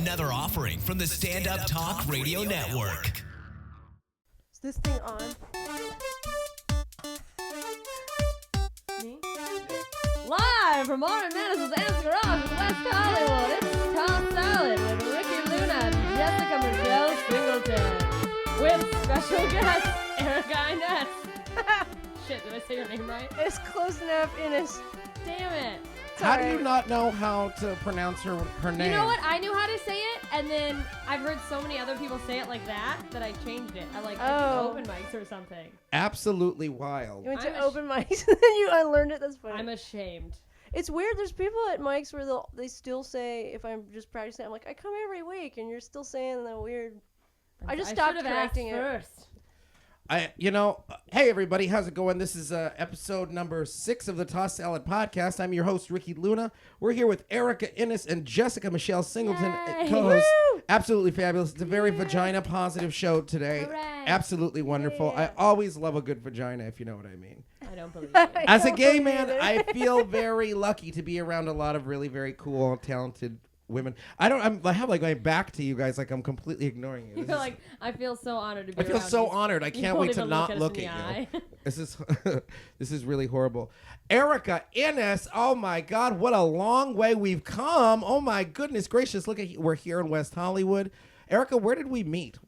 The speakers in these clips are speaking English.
Another offering from the StandUpTalk Radio Network. Is this thing on? Me? Live from Ari Mannis' Dance Garage in West Hollywood, it's Toss Salad with Ricky Luna and Jessica Michelle Singleton. With special guest, Erikka Innes. Shit, did I say your name right? It's close enough, Innes. Damn it. How do you not know how to pronounce her name? You know what? I knew how to say it, and then I've heard so many other people say it like that I changed it. I like open mics or something. Absolutely wild. You went to open mics and then you unlearned it? That's funny. I'm ashamed. It's weird. There's people at mics where they still say, if I'm just practicing, I'm like, I come every week, and you're still saying that weird. I just stopped correcting it. First. Hey everybody, how's it going? This is episode number 6 of the Toss Salad Podcast. I'm your host, Ricky Luna. We're here with Erikka Innes and Jessica Michelle Singleton, co-host. Absolutely fabulous. It's a very vagina positive show today. Hooray. Absolutely wonderful. Yeah. I always love a good vagina, if you know what I mean. I don't believe it. As a gay man, I feel very lucky to be around a lot of really very cool, talented women. I have like my back to you guys, like I'm completely ignoring you. You're like, I feel so honored to be I feel around so you. honored. I can't wait to not look at you. This is really horrible. Erikka Innes, oh my God, what a long way we've come. Oh my goodness gracious, look at we're here in West Hollywood. Erikka, where did we meet?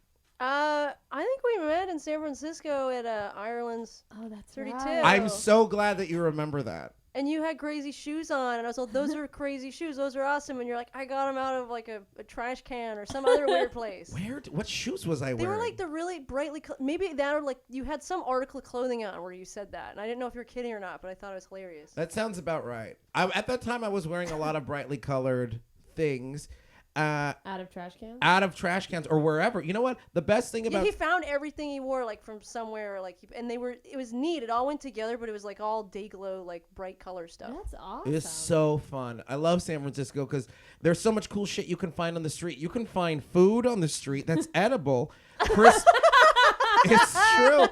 I think we met in San Francisco at Ireland's. Oh, that's 32. right. I'm so glad that you remember that. And you had crazy shoes on, and I was like, those are crazy shoes. Those are awesome. And you're like, I got them out of like a trash can or some other weird place. What shoes was I wearing? They were like the really brightly, maybe that or like you had some article of clothing on where you said that. And I didn't know if you were kidding or not, but I thought it was hilarious. That sounds about right. At that time, I was wearing a lot of brightly colored things. Out of trash cans? Out of trash cans or wherever. You know what? The best thing about he found everything he wore like from somewhere, like, and it was neat. It all went together, but it was like all day glow, like bright color stuff. That's awesome. It is so fun. I love San Francisco because there's so much cool shit you can find on the street. You can find food on the street that's edible. It's true.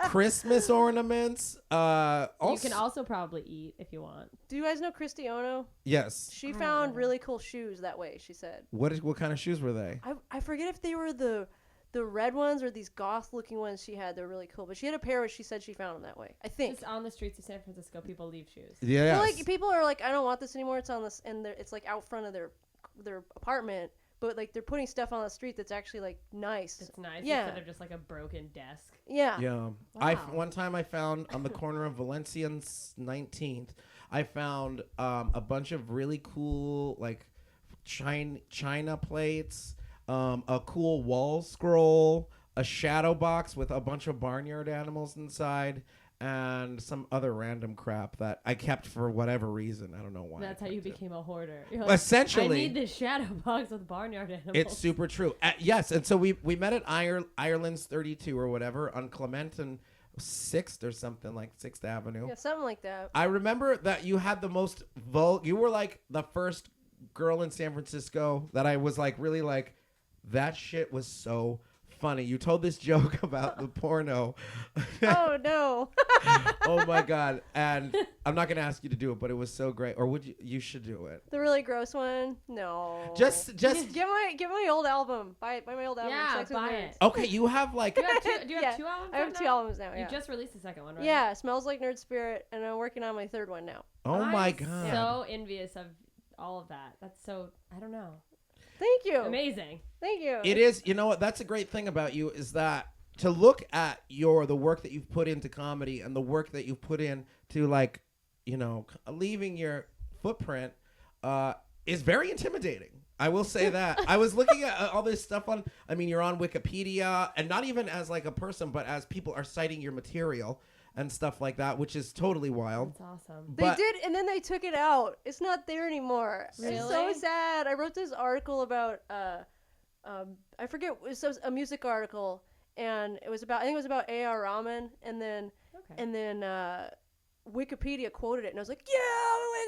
Christmas ornaments. You can also probably eat if you want. Do you guys know Christy Ono? Yes. She found really cool shoes that way, she said. What kind of shoes were they? I forget if they were the red ones or these goth-looking ones she had. They're really cool. But she had a pair where she said she found them that way, I think. Just on the streets of San Francisco, people leave shoes. Yeah. Well, like, people are like, I don't want this anymore. It's on this, and it's like out front of their apartment. But like they're putting stuff on the street that's actually like nice. It's nice instead of just like a broken desk. Yeah. Yeah. Wow. One time I found on the corner of Valencia and 19th, I found a bunch of really cool like china plates, a cool wall scroll, a shadow box with a bunch of barnyard animals inside, and some other random crap that I kept for whatever reason. I don't know why. That's how you became a hoarder. You're like, essentially, I need this shadow box with barnyard animals. It's super true. Yes, and so we met at Ireland's 32 or whatever on Clement and 6th or something, like 6th Avenue. Yeah, something like that. I remember that you had the most you were like the first girl in San Francisco that I was like really like, that shit was so funny. You told this joke about the porno. Oh no. Oh my God. And I'm not gonna ask you to do it, but it was so great. Or would you should do it. The really gross one? No. Just get my old album. Buy my old album. Yeah, Sex with buy Nerds. it. okay, you have like Do you have two albums? I have out 2 now? albums now. You Yeah. just released the second one, right? Yeah, Smells Like Nerd Spirit, and I'm working on my 3rd one now. Oh my I'm God. so envious of all of that. That's so, I don't know. Thank you. Amazing. Thank you. It is. You know what? That's a great thing about you is that to look at the work that you've put into comedy and the work that you've put into like, leaving your footprint is very intimidating. I will say that. I was looking at all this stuff you're on Wikipedia, and not even as like a person, but as people are citing your material and stuff like that, which is totally wild. That's awesome. They did, and then they took it out. It's not there anymore. Really? It's so sad. I wrote this article about, I forget, it was a music article, and I think it was about A.R. Rahman, and then Wikipedia quoted it, and I was like, yeah,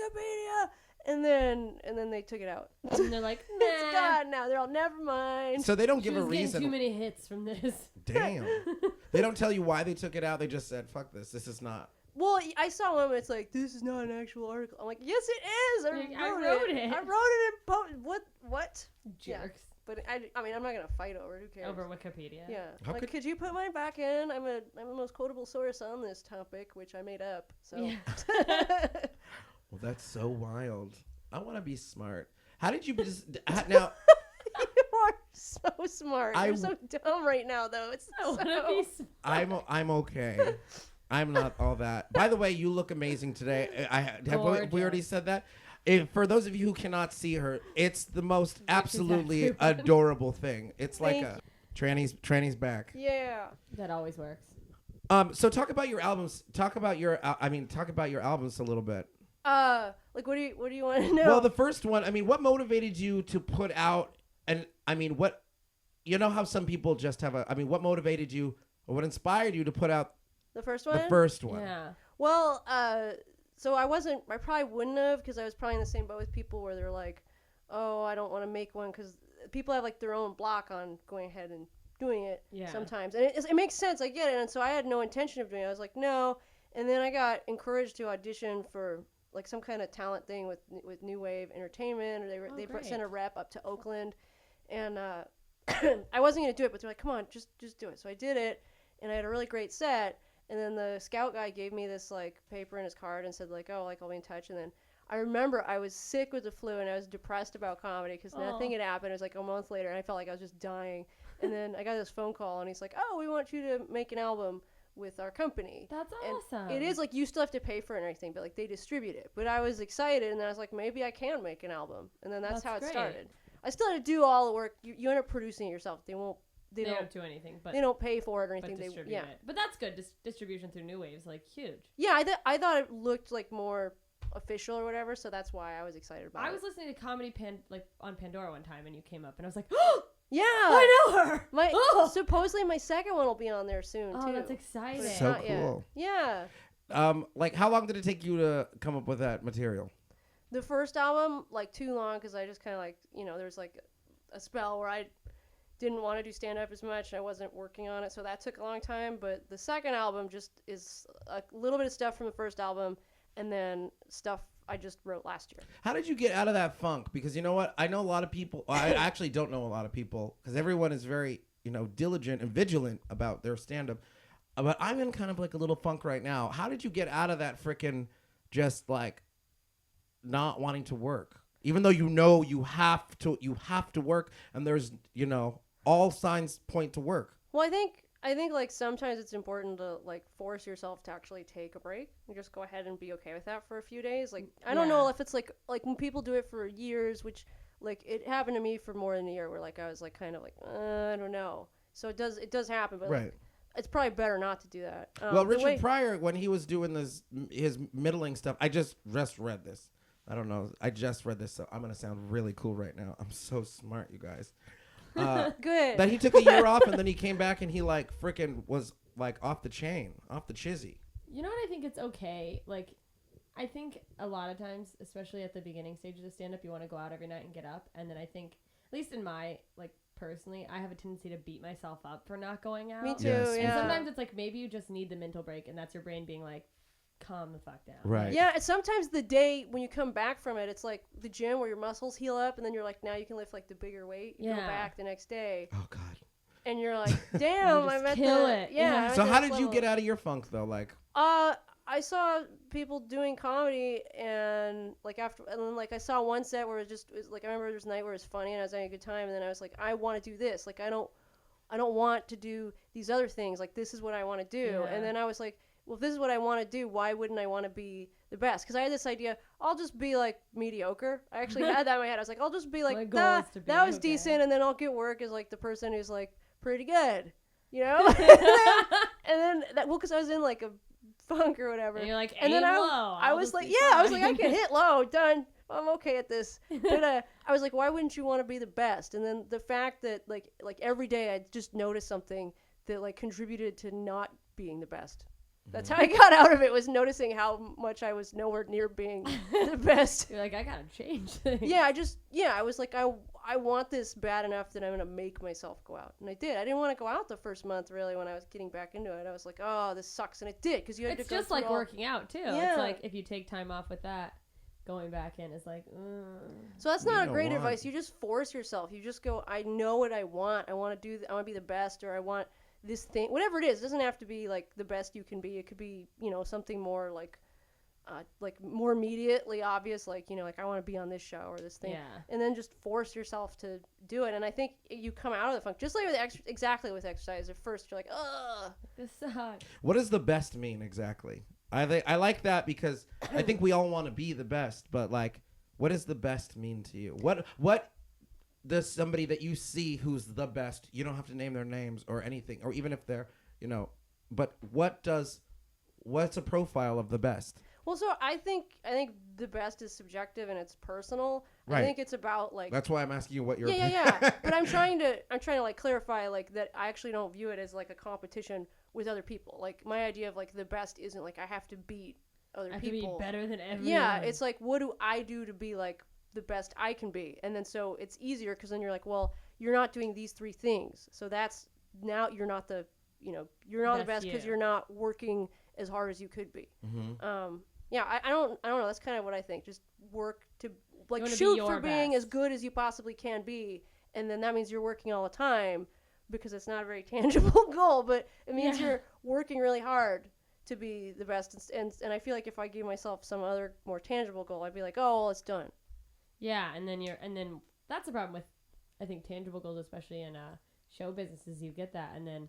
Wikipedia! And then they took it out. And they're like, nah. It's gone now. They're all, never mind. So they don't She give a was getting reason. too many hits from this. Damn. They don't tell you why they took it out. They just said, fuck this. This is not. Well, I saw one where it's like, this is not an actual article. I'm like, yes, it is. I wrote it. I wrote it in What? Yeah. Jerks. But I mean, I'm not gonna fight over it. Who cares? Over Wikipedia. Yeah. How Like, could you put mine back in? I'm the most quotable source on this topic, which I made up. So. Yeah. Well, that's so wild. I want to be smart. How did you just now? You are so smart. You're so dumb right now, though. It's I want to be smart. I'm okay. I'm not all that. By the way, you look amazing today. We already said that. For those of you who cannot see her, it's the most absolutely adorable thing. It's like a tranny's back. Yeah. That always works. So talk about your albums. Talk about your albums a little bit. Like what do you want to know? Well, the first one. I mean, what motivated you to put out? And I mean, what? You know how some people just have a. I mean, what motivated you? Or what inspired you to put out the first one? The first one. Yeah. Well, so I probably wouldn't have, because I was probably in the same boat with people where they're like, oh, I don't want to make one, because people have like their own block on going ahead and doing it sometimes. And it makes sense. I get it. And so I had no intention of doing it. I was like, no. And then I got encouraged to audition for like some kind of talent thing with New Wave Entertainment, or they sent a rep up to Oakland. And I wasn't going to do it, but they're like, come on, just do it. So I did it, and I had a really great set. And then the scout guy gave me this like paper in his card and said like, oh, like I'll be in touch. And then I remember I was sick with the flu and I was depressed about comedy because nothing had happened. It was like a month later and I felt like I was just dying. And then I got this phone call and he's like, oh, we want you to make an album with our company. That's awesome. And it is like you still have to pay for it and everything, but like they distribute it. But I was excited and then I was like, maybe I can make an album. And then that's how it started. I still had to do all the work. You end up producing it yourself. They don't do anything, but they don't pay for it or anything. But distribute it. But that's good. Distribution through New Wave's like huge. Yeah, I thought it looked like more official or whatever, so that's why I was excited about it. I was listening to comedy on Pandora one time, and you came up, and I was like, oh, yeah, I know her. Supposedly my second one will be on there soon too. Oh, that's exciting. So cool. Yet. Yeah. Like how long did it take you to come up with that material? The first album, like too long, because I just kind of like there was like a spell where I didn't want to do stand-up as much and I wasn't working on it, so that took a long time. But the second album just is a little bit of stuff from the first album and then stuff I just wrote last year. How did you get out of that funk? Because you know what, I know a lot of people, I actually don't know a lot of people, because everyone is very diligent and vigilant about their stand-up, but I'm in kind of like a little funk right now. How did you get out of that frickin' just like not wanting to work, even though you have to work, and there's all signs point to work? Well, I think like sometimes it's important to like force yourself to actually take a break and just go ahead and be okay with that for a few days. Like I don't know if it's like when people do it for years, which like it happened to me for more than a year, where like I was like kind of like I don't know. So it does happen, but right. Like, it's probably better not to do that. Well, Richard Pryor, when he was doing his middling stuff, I just read this. I don't know. I just read this, so I'm gonna sound really cool right now. I'm so smart, you guys. Good. That he took a year off and then he came back and he like freaking was like off the chain, off the chizzy. You know what? I think it's okay. Like, I think a lot of times, especially at the beginning stages of stand-up, you want to go out every night and get up. And then I think, at least in my, like, personally, I have a tendency to beat myself up for not going out. Me too, Yes. yeah. And sometimes it's like, maybe you just need the mental break, and that's your brain being like, calm the fuck down. Right. Yeah, and sometimes the day when you come back from it, it's like the gym where your muscles heal up, and then you're like, now you can lift like the bigger weight. You go back the next day. Oh God. And you're like, damn, I'm at the it. Yeah. So how did you get out of your funk though? Like. I saw people doing comedy, and like after, and then like I saw one set where it was like I remember there was a night where it was funny and I was having a good time, and then I was like, I want to do this. Like I don't want to do these other things. Like this is what I want to do. Yeah. And then I was like, well, if this is what I want to do, why wouldn't I want to be the best? Because I had this idea, I'll just be like mediocre. I actually had that in my head. I was like, I'll just be like, that was decent, and then I'll get work as like the person who's like pretty good, and then because I was in like a funk or whatever. And you're like, and then low. I was like, I was like, I can hit low, done. I'm okay at this. But I was like, why wouldn't you want to be the best? And then the fact that like every day I just noticed something that like contributed to not being the best. That's how I got out of it, was noticing how much I was nowhere near being the best. You're like, I gotta change things. Yeah, I was like, I want this bad enough that I'm gonna make myself go out, and I did. I didn't want to go out the first month really when I was getting back into it. I was like, oh, this sucks, and it did because you had it's to go just like working out too. Yeah. It's like if you take time off with that, going back in is like. So that's not a great advice. You just force yourself. You just go, I know what I want. I want to I want to be the best, or I want this thing, whatever it is. It doesn't have to be like the best you can be. It could be, something more like more immediately obvious, like, like I want to be on this show or this thing. Yeah. And then just force yourself to do it. And I think you come out of the funk, just like with exactly with exercise. At first, you're like, ugh. This sucks. What does the best mean exactly? I like that because I think we all want to be the best, but like, what does the best mean to you? What does somebody that you see who's the best, you don't have to name their names or anything, or even if they're, but what's a profile of the best? Well, so I think the best is subjective and it's personal. Right. I think it's about like. That's why I'm asking you what your. Yeah. But I'm trying to like clarify like that. I actually don't view it as like a competition with other people. Like my idea of like the best isn't like I have to beat other people. I have to be better than everyone. Yeah, it's like what do I do to be like the best I can be, and then so it's easier because then you're like, well, you're not doing these 3 things, so that's now you're not the you're not the best because you're not working as hard as you could be. Mm-hmm. Yeah, I don't know. That's kind of what I think. Just work to like shoot for being as good as you possibly can be, and then that means you're working all the time because it's not a very tangible goal, but it means you're working really hard to be the best. And I feel like if I gave myself some other more tangible goal, I'd be like, oh, well, it's done. Yeah, and then that's the problem with I think tangible goals, especially in show businesses. You get that, and then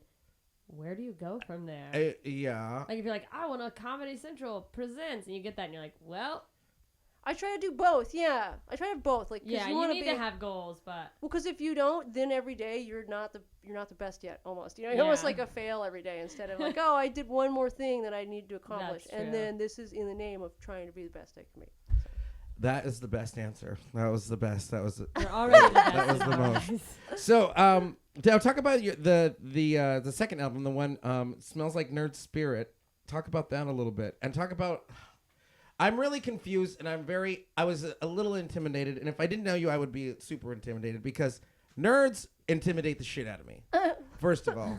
where do you go from there? Yeah. Like if you're like, I want a Comedy Central presents, and you get that, and you're like, well, I try to do both. Yeah, I try to have both. Like, yeah, you need to have goals, but because if you don't, then every day you're not the best yet. Almost, you're almost like a fail every day instead of like, oh, I did one more thing that I need to accomplish, and then this is in the name of trying to be the best I can be. That is the best answer. That was the best. That was. You're already the best. That was the most. So, now talk about the second album, the one Smells Like Nerd Spirit. Talk about that a little bit, and talk about. I'm really confused, and I was a little intimidated, and if I didn't know you, I would be super intimidated because nerds intimidate the shit out of me. First of all,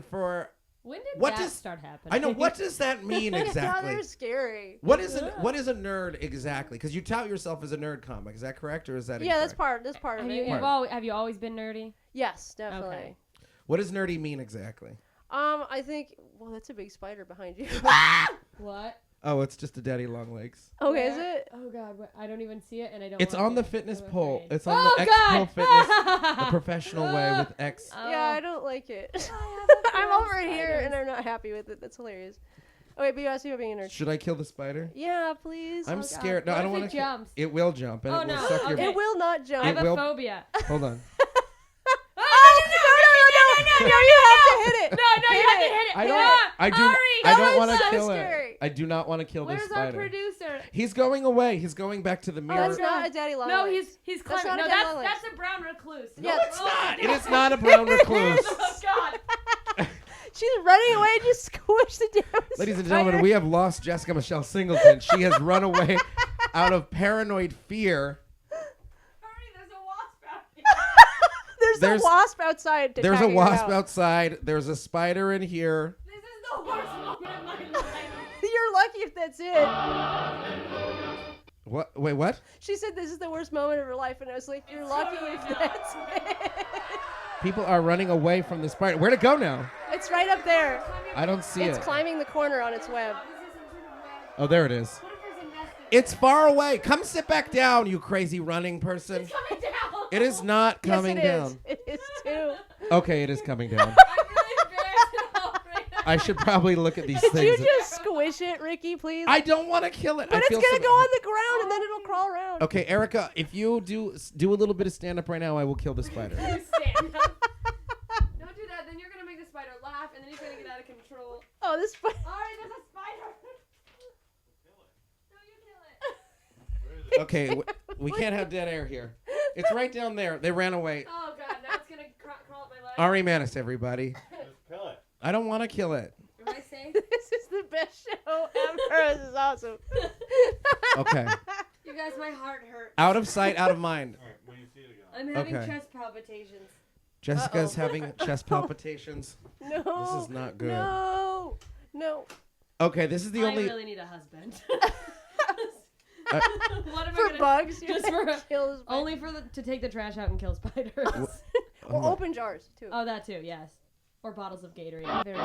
for. When did that start happening? I know. What does that mean exactly? They're scary. What is a nerd exactly? Because you tout yourself as a nerd comic. Is that correct, or is that incorrect? That's part of it. Have you always been nerdy? Yes, definitely. Okay. What does nerdy mean exactly? I think. Well, that's a big spider behind you. What? Oh, it's just a daddy long legs. Okay, is it? Oh God, I don't even see it, and I don't. It's like on the it. fitness I'm pole. afraid. It's on the X Pole Fitness, the professional way with X. Yeah, I don't like it. I'm over here and I'm not happy with it. That's hilarious. Okay, but you asked me about being a nerd. Should I kill the spider? Yeah, please. I'm scared. No, What I don't if want it to. jumps? It will jump, and Oh, it will no, suck your. okay. It will not jump. I have It a will- phobia. Hold on. No, you have to hit it. No, you have to hit it. I don't. Yeah. I do. Ari, I that don't was want to so kill scary. it. I do not want to kill this Where's spider. our producer? He's going away. He's going back to the mirror. That's not a daddy long No, legs. he's That's climbing. not No, a daddy long legs. that's a brown recluse. Yeah, It's not. It is not a brown recluse. Oh God. She's running away and you squish the damn Ladies and spider. gentlemen, we have lost Jessica Michelle Singleton. She has run away out of paranoid fear. Hurry, there's a wasp out here. There's a wasp outside. There's a attacking her wasp house. outside. There's a spider in here. This is the worst moment of my life. You're lucky if that's it. What? Wait, what? She said this is the worst moment of her life, and I was like, you're lucky if that's it. People are running away from the spider. Where'd it go now? It's right up there. I don't see It's it. climbing the corner on its web. Oh, there it is. It's far away. Come sit back down, you crazy running person. It's coming down. It is not coming yes, down. It is too. Okay, it is coming down. I'm really embarrassed right now. I should probably look at these Did things. you just squish it, Ricky, please? I don't want to kill it. but it's going to go on the ground, and then it'll crawl around. Okay, Erikka, if you do a little bit of stand-up right now, I will kill the spider. You stand up. Don't do that. Then you're gonna make the spider laugh, and then he's gonna get out of control. Oh, this spider. All right, there's a spider. No, you kill it. Okay, we can't have dead air here. It's right down there. They ran away. Oh God, now it's gonna crawl up my leg. Ari Mannis, everybody. Just kill it. I don't want to kill it. This is awesome. Okay. You guys, my heart hurts. Out of sight, out of mind. All right, when you see it again. I'm having Okay. chest palpitations. Jessica's having chest palpitations. No. This is not good. No. Okay, this is the I only. really need a husband. Uh, What am I For gonna bugs. Just for kills only for to take the trash out and kill spiders. or Oh my- open jars too. Oh, that too. Yes. Or bottles of Gatorade. Very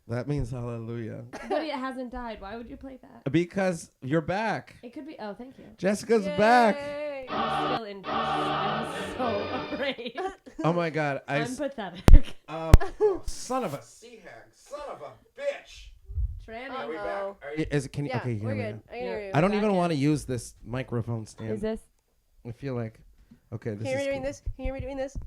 That means hallelujah. But it hasn't died. Why would you play that? Because you're back. It could be. Oh, thank you. Jessica's back. Yay. I'm still in. I'm so afraid. Oh my God. I'm pathetic. Son of a sea hag. Son of a bitch. Tranny. Are we back? Are you, is it, can you, Yeah, okay, you can we're hear me good. now. I can hear you. I don't Back even in. want to use this microphone stand. Is this? I feel like. Okay, this Can you hear is me doing cool. this? Can you hear me doing this?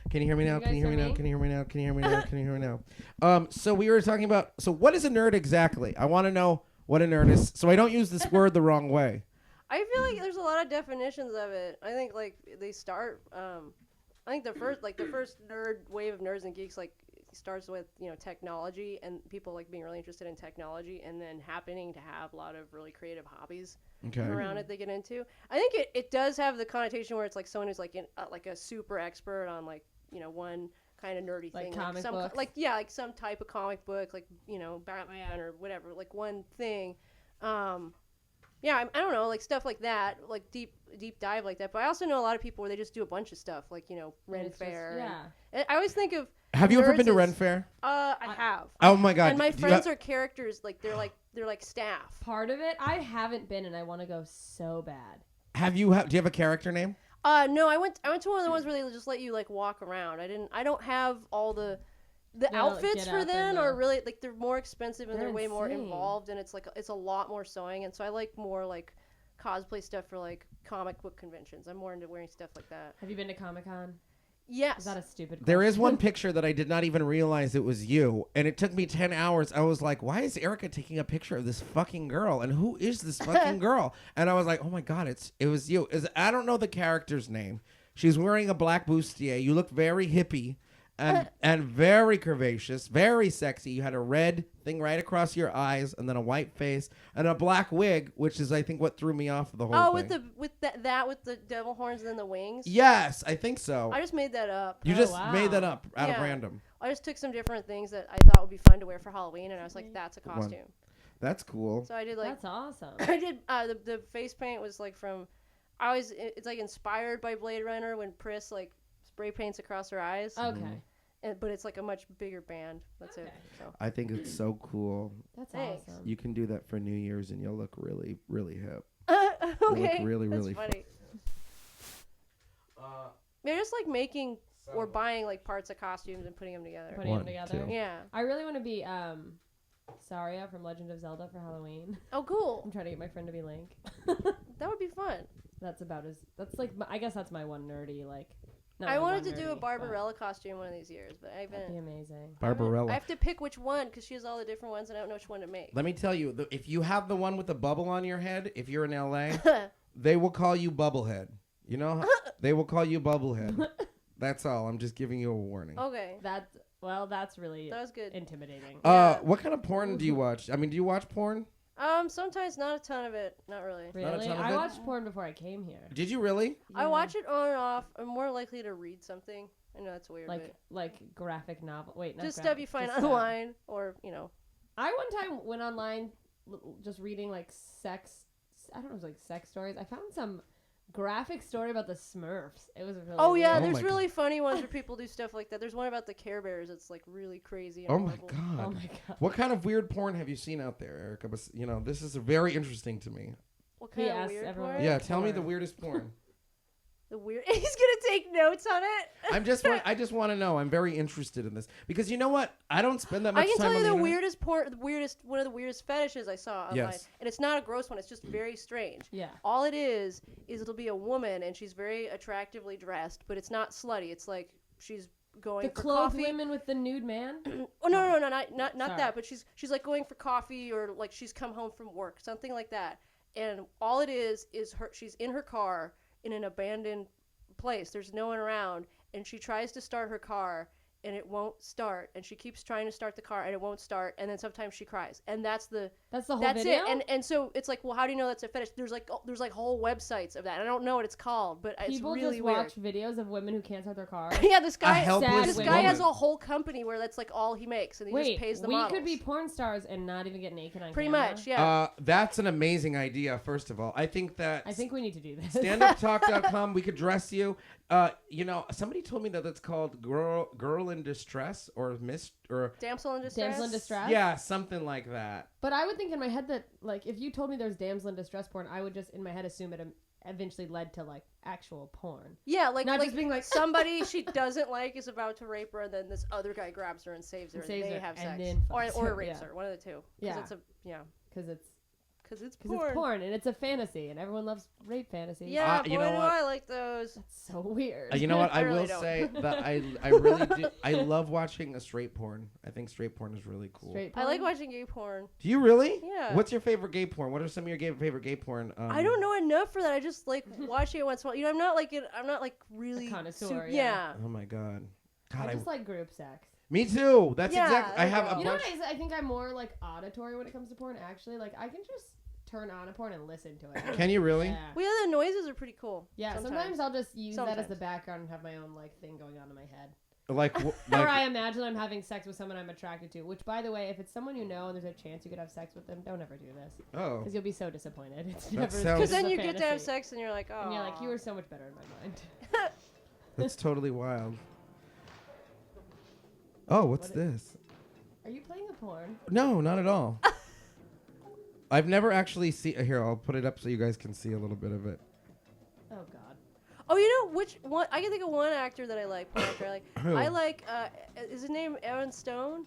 Can you hear me now? You Can you hear guys me hear now? me? Can you hear me now? Can you hear me now? Can you hear me now? So we were talking about. So what is a nerd exactly? I want to know what a nerd is, so I don't use this word the wrong way. I feel like there's a lot of definitions of it. I think like they start. I think the first nerd wave of nerds and geeks starts with technology and people like being really interested in technology and then happening to have a lot of really creative hobbies Okay. around it they get into. I think it does have the connotation where it's like someone who's like like a super expert on one kind of nerdy Like thing, comic some books? like some type of comic book, like Batman or whatever, like one thing. Yeah, I don't know, like stuff like that, like deep dive like that. But I also know a lot of people where they just do a bunch of stuff, like Ren It's just- Fair. yeah. And I always think of Have you ever nerds been to as- Ren Fair? I have. Oh my God. And my Do you friends have- are characters, like they're like staff. Part of it, I haven't been, and I want to go so bad. Do you have a character name? No, I went to one of the ones where they just let you like walk around. I don't have all the like, outfits get for up them and are really like they're more expensive and They're they're way more insane. involved, and it's a lot more sewing, and so I like more like cosplay stuff for like comic book conventions. I'm more into wearing stuff like that. Have you been to Comic-Con? Yes. Is that a stupid question? There is one picture that I did not even realize it was you, and it took me 10 hours. I was like, why is Erikka taking a picture of this fucking girl? And who is this fucking girl? And I was like, oh my God, it was you. I don't know the character's name. She's wearing a black bustier. You look very hippie and very curvaceous, very sexy. You had a red thing right across your eyes, and then a white face, and a black wig, which is, I think, what threw me off of the whole thing. with the devil horns and then the wings. Yes, I think so. I just made that up. You Oh, just wow. made that up out of Yeah. random. I just took some different things that I thought would be fun to wear for Halloween, and I was like, that's a costume. That's cool. So I did like That's awesome. I did the face paint was like from it's like inspired by Blade Runner when Pris like spray paints across her eyes. Okay. But it's like a much bigger band. That's it. Okay. So. I think it's so cool. That's Thanks. awesome. You can do that for New Year's, and you'll look really, really hip. Okay. really, That's really funny. They're just like making or buying like parts of costumes and putting them together. Putting One, them together. two. Yeah. I really want to be Saria from Legend of Zelda for Halloween. Oh, cool. I'm trying to get my friend to be Link. That would be fun. That's like I guess that's my one nerdy like. not I my wanted one to do a nerdy, Barbarella costume one of these years, but I but That'd be haven't. amazing. Barbarella. I have to pick which one because she has all the different ones, and I don't know which one to make. Let me tell you, if you have the one with the bubble on your head, if you're in LA, they will call you Bubblehead. You know, they will call you Bubblehead. That's all. I'm just giving you a warning. Okay. That's really That was good. intimidating. Yeah. What kind of porn do you watch? I mean, do you watch porn? Sometimes not a ton of it. Not really. Not a Really? ton of I it? watched porn before I came here. Did you really? I Yeah. watch it on and off. I'm more likely to read something. I know that's weird, like graphic novel. Wait, but not just stuff graphic, you find just stuff. online or I one time went online just reading like sex. I don't know, it was like sex stories. I found some graphic story about the Smurfs. It was really. Oh yeah, Oh weird. there's my really funny ones where people do stuff like that. There's one about the Care Bears. It's like really crazy. And Oh my horrible. God. Oh my god. What kind of weird porn have you seen out there, Erikka? This is very interesting to me. What He kind of asks weird everyone- porn? Yeah, tell me the porn. weirdest porn. The weird. He's gonna take notes on it. I just want to know. I'm very interested in this because you know what? I don't spend that much I can time tell you on the internet. weirdest one of the weirdest fetishes I saw online, Yes. and it's not a gross one. It's just very strange. Yeah. All it is it'll be a woman and she's very attractively dressed, but it's not slutty. It's like she's going The for clothed coffee. women with the nude man. Oh no, not Sorry. that. But she's like going for coffee or like she's come home from work, something like that. And all it is her. She's in her car in an abandoned place. There's no one around, and she tries to start her car, and it won't start, and she keeps trying to start the car and it won't start, and then sometimes she cries, and that's the whole that's video? it. And so it's like, well, how do you know that's a fetish? There's like whole websites of that. I don't know what it's called, but people it's really just weird. watch videos of women who can't start their car. Yeah, this guy helpless has a whole company where that's like all he makes, and he just pays the models. We could be porn stars and not even get naked on pretty camera. much, yeah. That's an amazing idea. First of all, I think we need to do this. StandUpTalk.com. We could dress you. Somebody told me that it's called girl in distress or damsel in distress. Damsel in distress. Yeah, something like that. But I would think in my head that like if you told me there's damsel in distress porn, I would just in my head assume it eventually led to like actual porn. Yeah, like not just being like somebody she doesn't like is about to rape her, and then this other guy grabs her and saves her, and they have sex, or rapes her, one of the two. Yeah, because it's porn and it's a fantasy, and everyone loves rape fantasies. Yeah, boy, I like those. That's so weird. You know what? I will say that I really do. I love watching a straight porn. I think straight porn is really cool. I like watching gay porn. Do you really? Yeah. What's your favorite gay porn? What are some of your favorite gay porn? I don't know enough for that. I just like watching it once in a while. You know, I'm not like really a connoisseur. Yeah. Oh my god. I just like group sex. Me too. That's exactly. I have a bunch. You know what I think I'm more like auditory when it comes to porn. Actually, like I can just turn on a porn and listen to it. Can you really? Yeah. Well, yeah, the noises are pretty cool. Yeah, sometimes I'll just use that as the background and have my own like thing going on in my head. Or I imagine I'm having sex with someone I'm attracted to. Which, by the way, if it's someone you know and there's a chance you could have sex with them, don't ever do this. Oh. Because you'll be so disappointed. It's never. Because then you get to have sex and you're like, oh. And you're like, you were so much better in my mind. That's totally wild. Oh, what's this? Are you playing a porn? No, not at all. I've never actually seen. Here, I'll put it up so you guys can see a little bit of it. Oh God. Oh, you know which one? I can think of one actor that I like. Porn actor I like. Who? I like. Is his name Aaron Stone?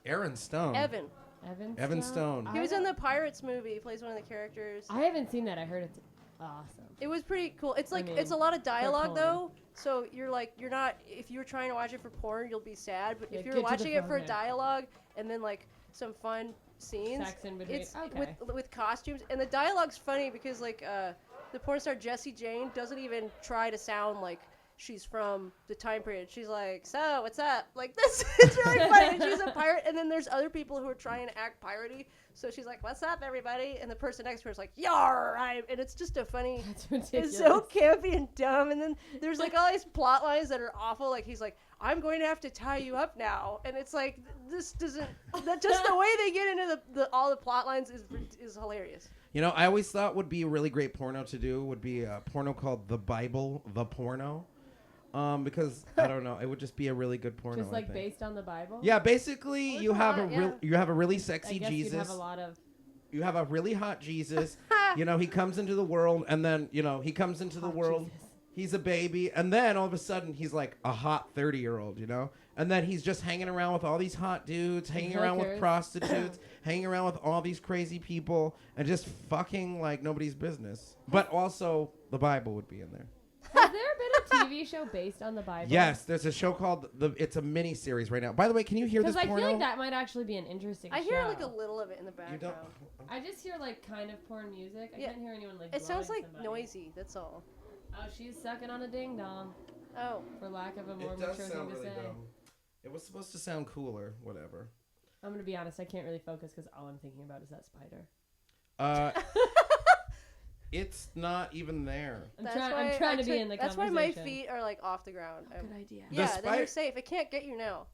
Aaron Stone. Evan Stone. He was in the Pirates movie. He plays one of the characters. I haven't seen that. I heard it's awesome. It was pretty cool. It's like it's a lot of dialogue though. So you're not. If you're trying to watch it for porn, you'll be sad. But if you're watching it for dialogue and then like some fun scenes, sex in between. It's with costumes, and the dialogue's funny because like the porn star Jessie Jane doesn't even try to sound like she's from the time period. She's like, so what's up? Like this. It's really funny. And she's a pirate, and then there's other people who are trying to act piratey. So she's like, what's up, everybody? And the person next to her is like, yar, and it's just a funny. That's ridiculous. It's so campy and dumb. And then there's like all these plot lines that are awful. Like he's like, I'm going to have to tie you up now, and it's like this doesn't. That just the way they get into all the plot lines is hilarious. You know, I always thought would be a really great porno to do would be a porno called The Bible, the Porno. Because I don't know, it would just be a really good porno. Just like based on the Bible. Yeah, basically you have a really sexy Jesus. You'd have a lot of. You have a really hot Jesus. You know, he comes into the world, and then he comes into the world. Jesus. He's a baby, and then all of a sudden he's like a hot 30-year-old, and then he's just hanging around with all these hot dudes, hanging around with prostitutes, hanging around with all these crazy people, and just fucking like nobody's business. But also the Bible would be in there. Has there been a TV show based on the Bible? Yes, there's a show called it's a mini series right now. By the way, can you hear this porno? Because I feel like that might actually be an interesting show. I hear like a little of it in the background. You don't? I just hear like kind of porn music. I can't hear anyone like. It sounds like somebody. Noisy. That's all. Oh, she's sucking on a ding dong. Oh. For lack of a more it mature does thing sound to really say. dumb. It was supposed to sound cooler, whatever. I'm gonna be honest. I can't really focus because all I'm thinking about is that spider. It's not even there. I'm trying to be in the conversation. That's why my feet are like off the ground. Good idea. Yeah, then you're safe. It can't get you now.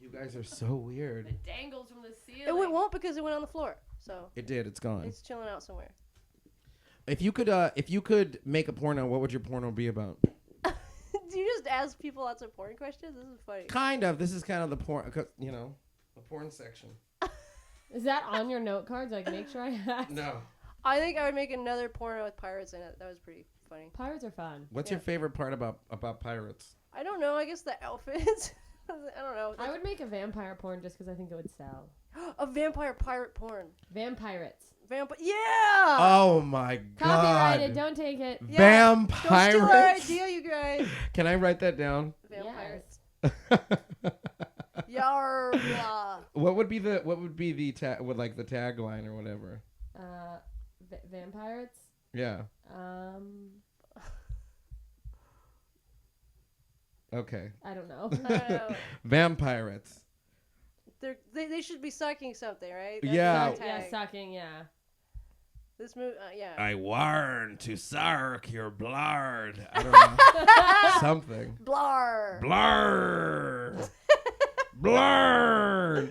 You guys are so weird. It dangles from the ceiling. It won't because it went on the floor. So it did. It's gone. It's chilling out somewhere. If you could make a porno, what would your porno be about? Do you just ask people lots of porn questions? This is funny. Kind of. This is kind of the porn, the porn section. Is that on your note cards? Like, make sure I ask. No. I think I would make another porno with pirates in it. That was pretty funny. Pirates are fun. What's your favorite part about pirates? I don't know. I guess the outfits. I don't know. I would make a vampire porn just because I think it would sell. A vampire pirate porn. Vampirates. Yeah! Oh my god. Copyrighted. Don't take it. Yeah. Vampirates. Don't steal our idea, you guys. Can I write that down? Vampirates. Yar blah. What would be the the tagline or whatever? Vampirates. Yeah. Okay. I don't know. I don't know. Vampirates. They should be sucking something, right? Yeah. the Yeah, tag. sucking, yeah. This movie, yeah. I warn to suck your blood. I don't know. Something. Blar. Blur. Blur.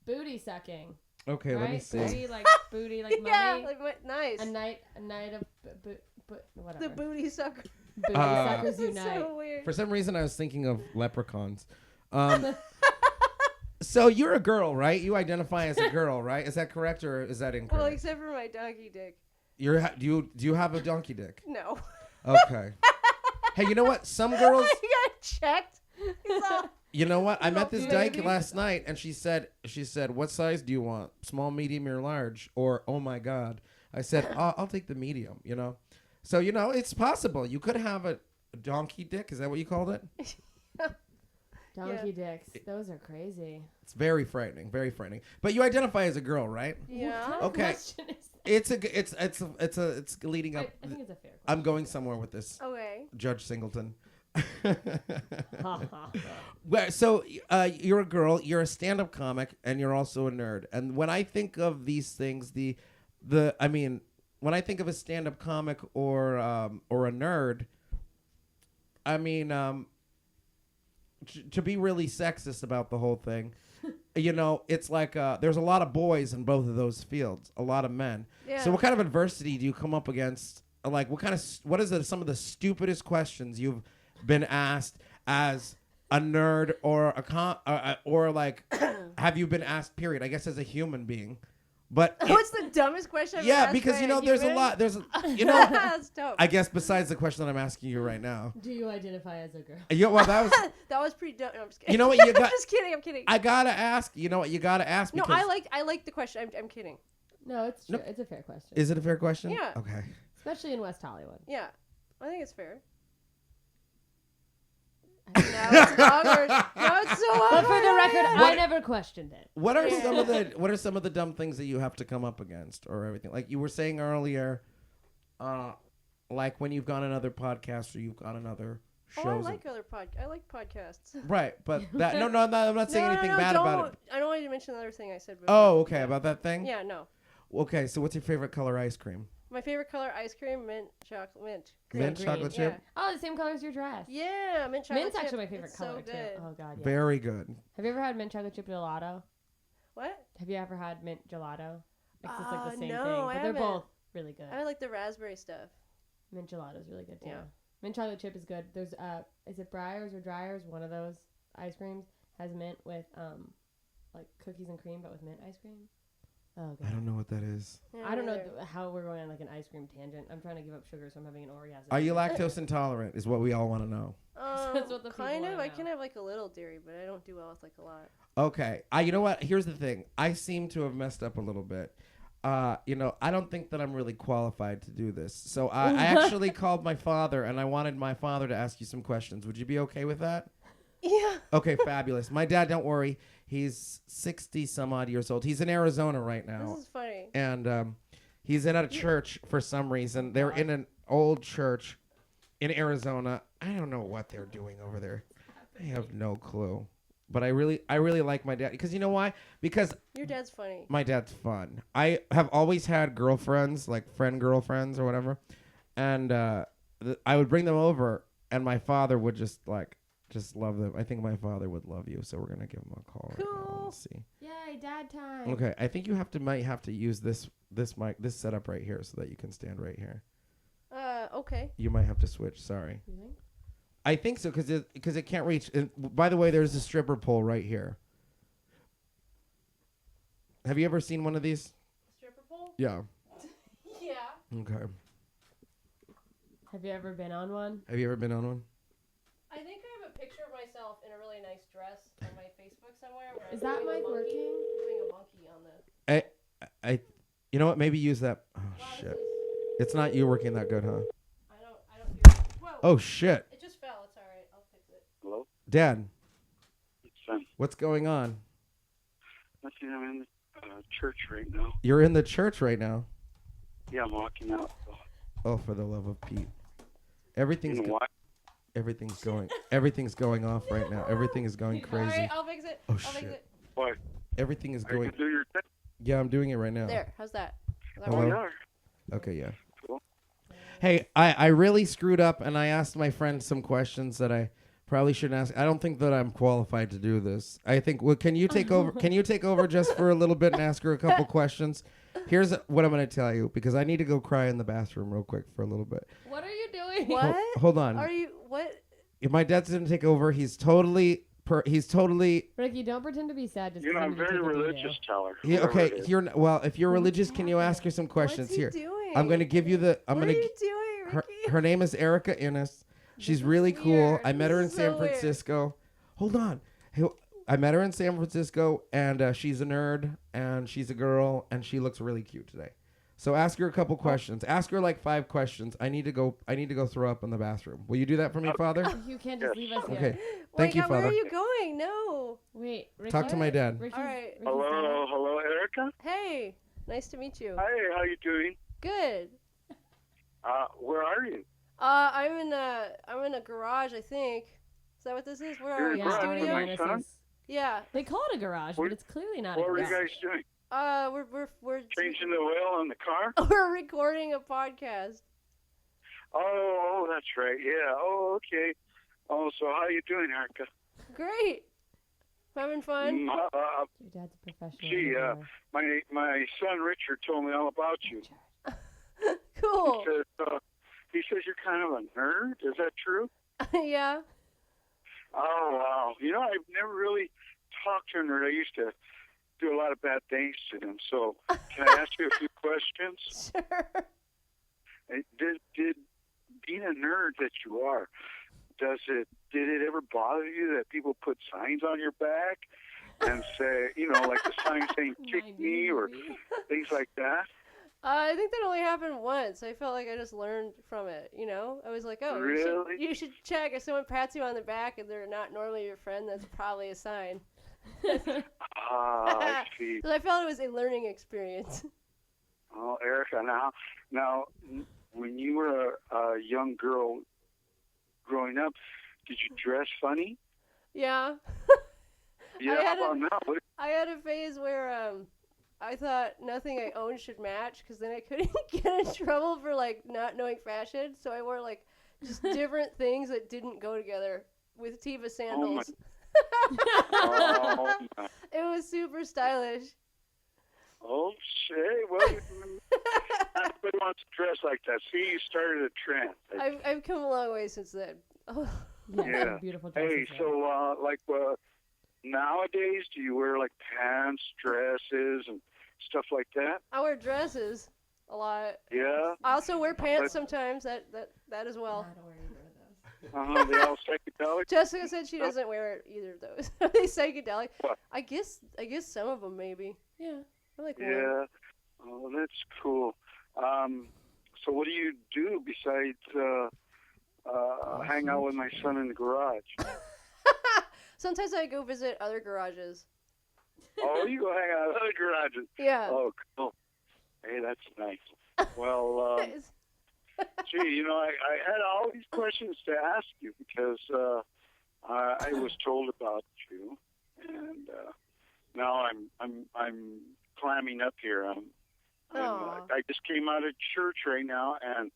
Booty sucking. Okay, right? let me see. Booty like Yeah, money. like what? Nice. A night of whatever. The booty sucker. Booty suckers This is unite. so weird. For some reason, I was thinking of leprechauns. So you're a girl, right? You identify as a girl, right? Is that correct or is that incorrect? Well, except for my donkey dick. Do you have a donkey dick? No. Okay. Hey, you know what? Some girls. You got checked. He's all, You know what? I met this dyke Maybe. last night, and she said, "What size do you want? Small, medium, or large?" Or, "Oh my God!" I said, "I'll take the medium." You know, so it's possible. You could have a donkey dick. Is that what you called it? Donkey dicks. Those are crazy. It's very frightening. Very frightening. But you identify as a girl, right? yeah. What kind of Okay. question is that? It's leading up. I think it's a fair question. I'm going somewhere with this, Okay. Judge Singleton. Ha, ha. Well, so you're a girl, you're a stand-up comic, and you're also a nerd. And when I think of these things, when I think of a stand-up comic or a nerd, I mean, to be really sexist about the whole thing, it's like there's a lot of boys in both of those fields, a lot of men. Yeah. So what kind of adversity do you come up against? Like, what is some of the stupidest questions you've been asked as a nerd or or like have you been asked, period, I guess, as a human being? But What's the dumbest question? I've been asked because by there's a human? lot. That's dope. I guess besides the question that I'm asking you right now. Do you identify as a girl? Well, that was. That was pretty dumb. No, I'm just kidding. You know what you got? Just kidding. I'm kidding. I gotta ask. You know what you gotta ask? No, Because I like the question. I'm kidding. No, it's true. Nope. It's a fair question. Is it a fair question? Yeah. Okay. Especially in West Hollywood. Yeah, I think it's fair. Now it's awkward. Now it's so awkward. But for the record, I What- never questioned it. What are Yeah. some of the dumb things that you have to come up against or everything? Like you were saying earlier, like when you've gone on other podcasts or you've gone on other shows. Oh, I like podcasts. Right, but that no, I'm not saying anything bad about it. I don't want you to mention the other thing I said before. Oh, okay, about that thing. Yeah, no. Okay, so what's your favorite color ice cream? My favorite color ice cream, mint chocolate mint. Mint Green, chocolate chip. Oh, the same color as your dress. Yeah, mint chocolate Mint's chip. actually my favorite It's color so too. good. Oh god, yeah. Very good. Have you ever had mint chocolate chip gelato? What? Have you ever had mint gelato? It's just like the same no, thing, I but they're haven't. both really good. I like the raspberry stuff. Mint gelato is really good too. Yeah. Mint chocolate chip is good. There's is it Briars or Dryers? One of those ice creams has mint with like cookies and cream, but with mint ice cream. Oh god. I don't know what that is. Yeah, I don't know neither. how we're going on like an ice cream tangent. I'm trying to give up sugar, so I'm having an orgasm. Are you lactose intolerant? Is what we all want to know. That's what the people kind of. wanna I know. can have like a little dairy, but I don't do well with like a lot. Okay. You know what? Here's the thing. I seem to have messed up a little bit. I don't think that I'm really qualified to do this. So I actually called my father, and I wanted my father to ask you some questions. Would you be okay with that? Yeah. Okay, fabulous. My dad, don't worry. He's 60 some odd years old. He's in Arizona right now. This is funny. And he's in a church for some reason. They're in an old church in Arizona. I don't know what they're doing over there. I have no clue. But I really like my dad. Because you know why? Because Your dad's funny. my dad's fun. I have always had girlfriends, like friend girlfriends or whatever. And I would bring them over, and my father would just love them. I think my father would love you, so we're going to give him a call right now. Cool. Let's see. Yay, dad time. Okay, I think you might have to use this mic, this setup right here, so that you can stand right here. Okay. You might have to switch. Sorry, You think? I think so because it can't reach. And by the way, there's a stripper pole right here. Have you ever seen one of these? Stripper pole? Yeah. Yeah. Okay. Have you ever been on one? Have you ever been on one? I think I have a picture of myself in a really nice dress on my Facebook somewhere. Where Is I'm that doing a mic monkey- working? Doing a monkey on the. I, you know what? Maybe use that. Oh Wow, this shit! is- It's not you working that good, huh? I don't hear it. Whoa. Oh shit! It just fell. It's alright. I'll fix it. Hello? Dad, It's Sam. what's going on? Actually, I'm in the church right now. You're in the church right now. Yeah, I'm walking out. So. Oh, for the love of Pete! Everything's You know good. why? Everything's going off right now. Everything is going All crazy. right, I'll fix it. Oh I'll fix shit. it. What? Everything is Are you going. gonna do your thing? Yeah, I'm doing it right now. There, how's that? Hello? Oh, yeah. Okay, yeah. Cool. Hey, I really screwed up, and I asked my friend some questions that I probably shouldn't ask. I don't think that I'm qualified to do this. I think. Well, can you take over? Can you take over just for a little bit and ask her a couple questions? Here's what I'm going to tell you because I need to go cry in the bathroom real quick for a little bit. What are you doing? What? Hold on. Are you what? If my dad's going to take over, he's totally. Ricky, don't pretend to be sad. Just You know, 'cause I'm need to very take a religious, detail. Teller. Yeah, Whoever okay, it is. if you're religious, can you ask her some questions What's he here? doing? I'm going to give you the. I'm What going are to. you doing, Ricky? Her name is Erikka Innes. She's is really cool. weird. I met her in This is San so weird. Francisco. Hold on. I met her in San Francisco, and she's a nerd, and she's a girl, and she looks really cute today. So ask her a couple questions. Ask her like 5 questions. I need to go throw up in the bathroom. Will you do that for me, Father? You can't just leave us here. Okay. Thank you, Where Father. are you going? No. Wait, Ricky. Talk to my dad. Ricky's, All right. Ricky's Hello, Erikka. Hey, nice to meet you. Hi, how you doing? Good. Where are you? I'm in a garage, I think. Is that what this is? Where are You're we? in a garage with Studio? my son? Yeah. They call it a garage, What- but it's clearly not What a were you garage. guys doing? We're Changing the oil in the car? we're recording a podcast. Oh, that's right. Yeah. Oh, okay. Oh, so how you doing, Erikka? Great. Having fun. Your dad's a professional. Gee, editor. my son Richard told me all about you. Cool. He says you're kind of a nerd. Is that true? Yeah. Oh, wow. You know, I've never really talked to a nerd. I used to do a lot of bad things to them. So can I ask you a few questions? Sure. Did being a nerd that you are, did it ever bother you that people put signs on your back and say, you know, like the sign saying "kick me" or things like that? I think that only happened once. I felt like I just learned from it, you know? I was like, oh, Really? you should check. If someone pats you on the back and they're not normally your friend, that's probably a sign. I see. So I felt it was a learning experience. Oh, Erikka, now, when you were a young girl growing up, did you dress funny? Yeah. Yeah, how about now? I had a phase where I thought nothing I owned should match because then I couldn't get in trouble for like not knowing fashion. So I wore like just different things that didn't go together with Tiva sandals. Oh, my. It was super stylish. Oh, shit. Well, everybody wants to dress like that. See, you started a trend. I've come a long way since then. Oh. Yeah. Beautiful Hey, dresses, so, nowadays, do you wear, like, pants, dresses, and stuff like that? I wear dresses a lot. Yeah? I also wear pants sometimes. That as well. I don't wear either of those. They all psychedelic? Jessica said she doesn't wear either of those. Are they psychedelic? What? I guess some of them maybe. Yeah. I like one. Yeah. Oh, that's cool. So what do you do besides hang out with my son in the garage? Sometimes I go visit other garages. Oh, you go hang out in other garages. Yeah. Oh, cool. Hey, that's nice. Well, gee, you know, I had all these questions to ask you because I was told about you, and now I'm clamming up here. I just came out of church right now, and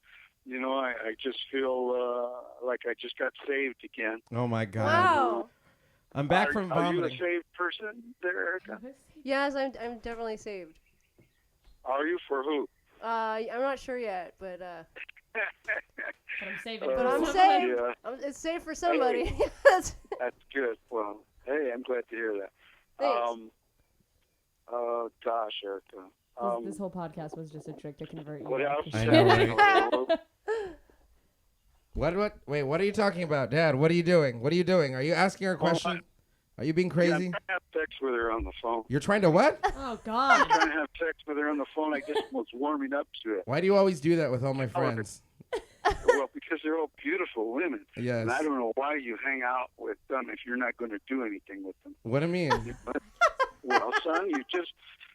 you know, I just feel like I just got saved again. Oh my God. Wow. I'm back from vomiting. Are you a saved person there, Erikka? Yes, I'm definitely saved. Are you for who? I'm not sure yet, but But I'm saving. But I'm for saved. Yeah, it's safe for somebody. Hey. Yes. that's good. Well, hey, I'm glad to hear that. Thanks. Gosh, Erikka. This whole podcast was just a trick to convert you. What else? I know, right? What? Wait, what are you talking about, Dad? What are you doing? What are you doing? Are you asking her a question? Are you being Yeah, crazy? I'm trying to have sex with her on the phone. You're trying to what? Oh I'm God. trying to have sex with her on the phone. I just was warming up to it. Why do you always do that with all my friends? Well, because they're all beautiful women. Yes. And I don't know why you hang out with them if you're not going to do anything with them. What do you mean? Well, son,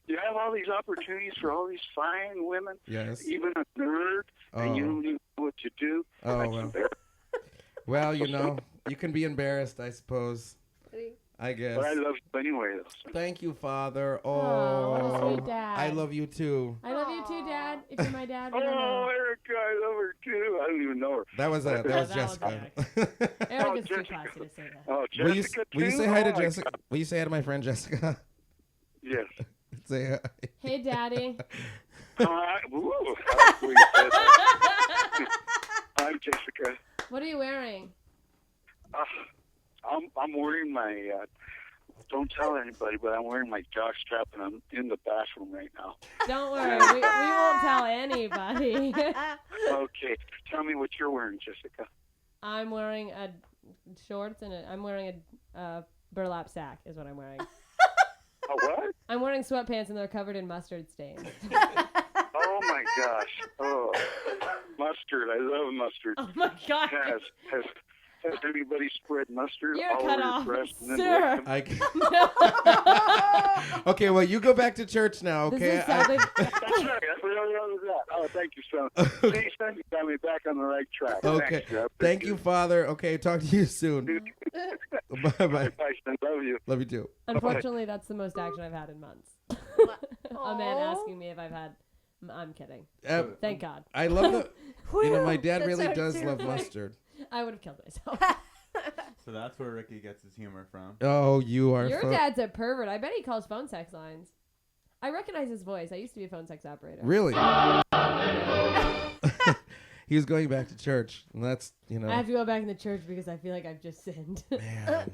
you have all these opportunities for all these fine women. Yes. Even a nerd, and you don't even know what to do. Oh, Like, well. Well, you can be embarrassed, I suppose. I guess. But I love you anyway, though. So. Thank you, Father. Oh, what a sweet dad. I love you too. I love you too, Dad. If you're my dad, we Oh, don't know. Erikka, I love her too. I don't even know her. That was that Jessica. Eric's too Jessica. classy to say that. Oh, Will you, Jessica will you too? say hi to Oh, my Jessica? God. Will you say hi to my friend Jessica? Yes. Say hi. Hey, Daddy. Woo, I like the way you said that. I'm Jessica. What are you wearing? I'm wearing my. Don't tell anybody, but I'm wearing my jockstrap and I'm in the bathroom right now. Don't worry, we won't tell anybody. Okay, tell me what you're wearing, Jessica. I'm wearing shorts and I'm wearing a burlap sack is what I'm wearing. A what? I'm wearing sweatpants and they're covered in mustard stains. Oh my gosh! Oh, mustard! I love mustard. Oh my God. Has anybody spread mustard You're all cut over your off, breast and then sir. licked them? Okay, well, you go back to church now, okay? This is sounding... That's right. That's what I was at. Oh, thank you, son. See, son, you got me back on the right track. Okay. Thanks, sir. I Thank appreciate you, it. Father. Okay, talk to you soon. Bye-bye. Bye, son. Love you. Love you too. Unfortunately, that's the most action I've had in months. A man Aw. asking me if I've had... I'm kidding. Thank God. I love the... my dad That really sounded does love terrifying. mustard. I would have killed myself. So that's where Ricky gets his humor from. Oh, you are Your dad's a pervert. I bet he calls phone sex lines. I recognize his voice. I used to be a phone sex operator. Really? He was going back to church, and that's, I have to go back in the church because I feel like I've just sinned. Man.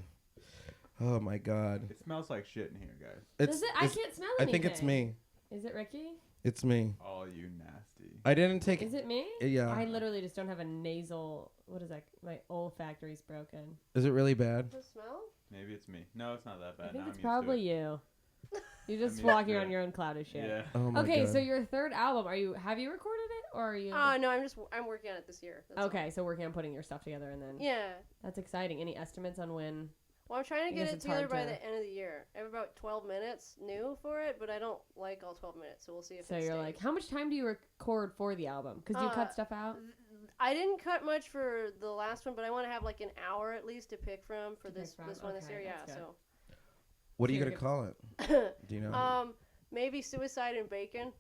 Oh, my God. It smells like shit in here, guys. Does it? I can't smell I anything. think it's me. Is it Ricky? It's me. All you nasty. I didn't take... Is it me? Yeah. I literally just don't have a nasal... What is that? My olfactory's broken. Is it really bad? The smell? Maybe it's me. No, it's not that bad. I think Now it's I'm probably used you. You're just used walking to around it. your own cloud of to shit. it. Yeah. Oh, my Okay, God. so your third album, have you recorded it or are you? No, I'm working on it this year. That's Okay, so working on putting your stuff together and then. all. Yeah. That's exciting. Any estimates on when? Well, I'm trying to I get guess it it's together hard by to- the end of the year. I have about 12 minutes new for it, but I don't like all 12 minutes, so we'll see if So it you're stays. like, how much time do you record for the album? Because you cut stuff out. I didn't cut much for the last one, but I want to have like an hour at least to pick from for this one this Okay, year. Yeah, that's good. What are you So going to you're call it? so Do you know? maybe suicide and bacon.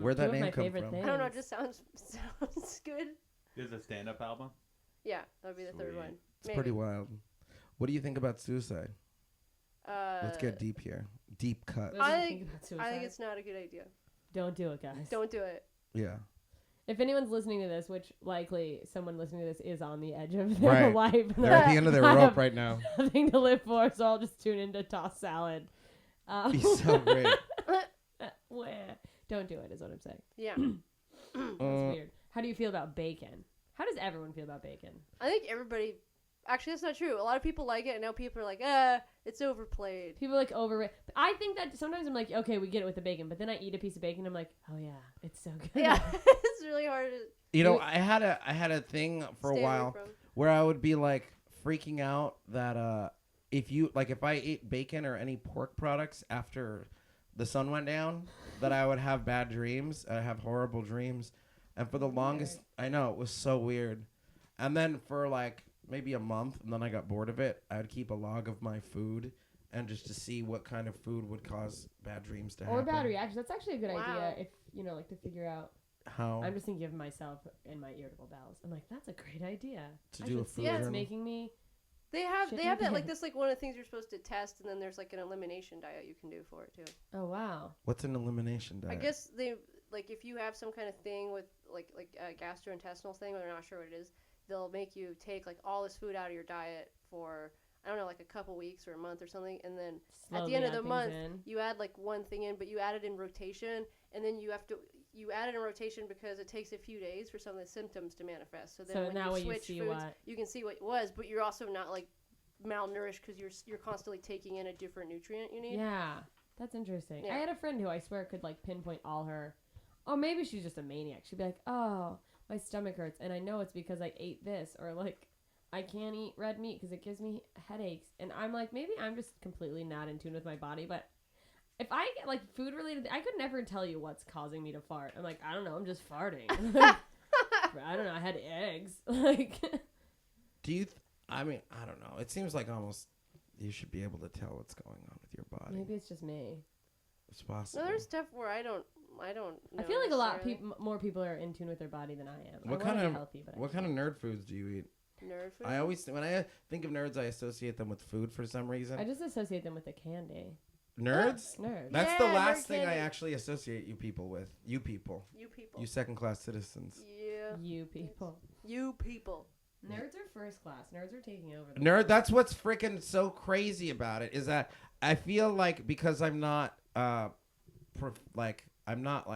Where'd that Two of name my come favorite from? Things. I don't know, it just sounds good. There's a stand-up album. Yeah, that would be the third Sweet. one. It's pretty wild. What do you think about suicide? Let's Uh, get deep here. Deep cut. What do you I think about suicide? I think it's not a good idea. Don't do it, guys. Don't do it. Yeah. If anyone's listening to this, which likely someone listening to this is on the edge of their Right. life, They're at the end of their I rope have right now. nothing to live for, so I'll just tune into toss salad. Be so great. Don't do it, is what I'm saying. Yeah. That's weird. How do you feel about bacon? How does everyone feel about bacon? I think everybody. Actually, that's not true. A lot of people like it, and now people are like, it's overplayed. People like overrate. I think that sometimes I'm like, okay, we get it with the bacon, but then I eat a piece of bacon, I'm like, oh yeah, it's so good. Yeah, it's really hard to You know, I had a thing for a stay away while from. where I would be like freaking out that if I ate bacon or any pork products after the sun went down, that I would have bad dreams. I have horrible dreams. And for the longest, I know, it was so weird. And then for like maybe a month, and then I got bored of it, I would keep a log of my food and just to see what kind of food would cause bad dreams to happen. Or bad reactions. That's actually a good Wow. idea if, like to figure out. How I'm just thinking of myself and my irritable bowels. I'm like, that's a great idea. to I do a should see food it. It's journal. making me. They have Shit that my like pants. this like one of the things you're supposed to test, and then there's like an elimination diet you can do for it too. Oh wow. What's an elimination diet? I guess they like if you have some kind of thing with like a gastrointestinal thing, or they're not sure what it is, they'll make you take like all this food out of your diet for I don't know like a couple weeks or a month or something, and then at the end of the month you add like one thing in, but you add it in rotation, and then you add it in rotation because it takes a few days for some of the symptoms to manifest. So then when now you when you switch see foods, what- you can see what it was, but you're also not like malnourished because you're constantly taking in a different nutrient you need. Yeah, that's interesting. Yeah. I had a friend who I swear could like pinpoint all her. Oh, maybe she's just a maniac. She'd be like, "Oh, my stomach hurts, and I know it's because I ate this," or like, "I can't eat red meat because it gives me headaches." And I'm like, maybe I'm just completely not in tune with my body, but. If I get, like, food-related, I could never tell you what's causing me to fart. I'm like, I don't know, I'm just farting. I don't know, I had eggs. Like, Do you? I mean, I don't know. It seems like almost you should be able to tell what's going on with your body. Maybe it's just me. It's possible. No, there's stuff where I don't. Know I feel like a lot of more people are in tune with their body than I am. What kind of nerd foods do you eat? Nerd food? I always, when I think of nerds, I associate them with food for some reason. I just associate them with the candy. Nerds? Nerds. That's Yeah, the last nerd thing I candy. actually associate you people with. You people. You people. You second-class citizens. Yeah. You people. You people. Nerds are first class. Nerds are taking over. Nerd, that's what's freaking so crazy about it, is that I feel like because I'm not, I'm not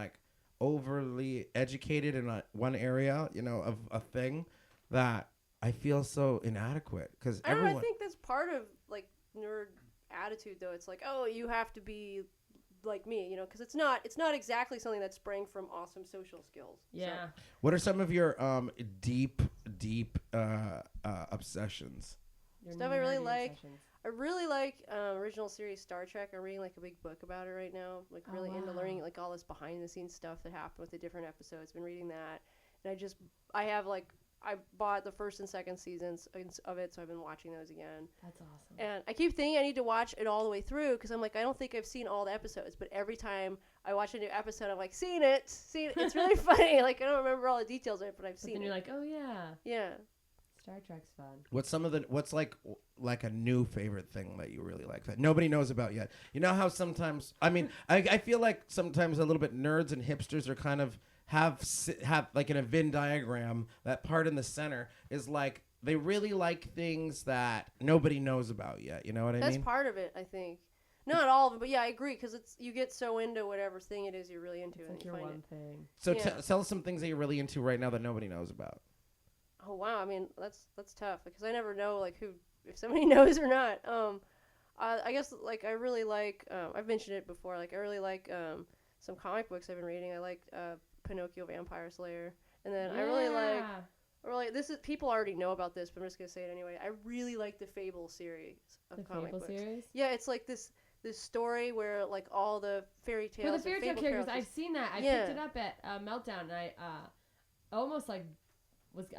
overly educated in one area, of a thing, that I feel so inadequate because everyone. I think that's part of nerd attitude though. It's like, oh, you have to be like me, because it's not exactly something that sprang from awesome social skills. Yeah. So. What are some of your deep obsessions? Stuff I really nerdy like. obsessions. I really like original series Star Trek. I'm reading a big book about it right now. Really into learning all this behind the scenes stuff that happened with the different episodes. Been reading that, and I bought the first and second seasons of it, so I've been watching those again. That's awesome. And I keep thinking I need to watch it all the way through because I'm I don't think I've seen all the episodes. But every time I watch a new episode, I'm seen it. It's really funny. I don't remember all the details of it, but I've seen it. Then you're like, oh yeah. Yeah. Star Trek's fun. What's like a new favorite thing that you really like that nobody knows about yet? You know how sometimes, I feel like sometimes a little bit nerds and hipsters are kind of have in a Venn diagram, that part in the center is they really like things that nobody knows about yet. You know what I mean? That's part of it, I think. Not all of it, but yeah, I agree because you get so into whatever thing it is you're really into, It's and you your find one it. thing. So Yeah. tell us some things that you're really into right now that nobody knows about. Oh wow, that's tough because I never know if somebody knows or not. I guess I really like I've mentioned it before. I really like some comic books I've been reading. I like Pinocchio Vampire Slayer, and then I really like this is people already know about this, but I'm just gonna say it anyway. I really like the Fable series of The comic Fable books. series? Yeah, it's this story where all the fairy tales. For the fairy tale and characters, fable I've seen that. I Yeah. picked it up at Meltdown, and I almost I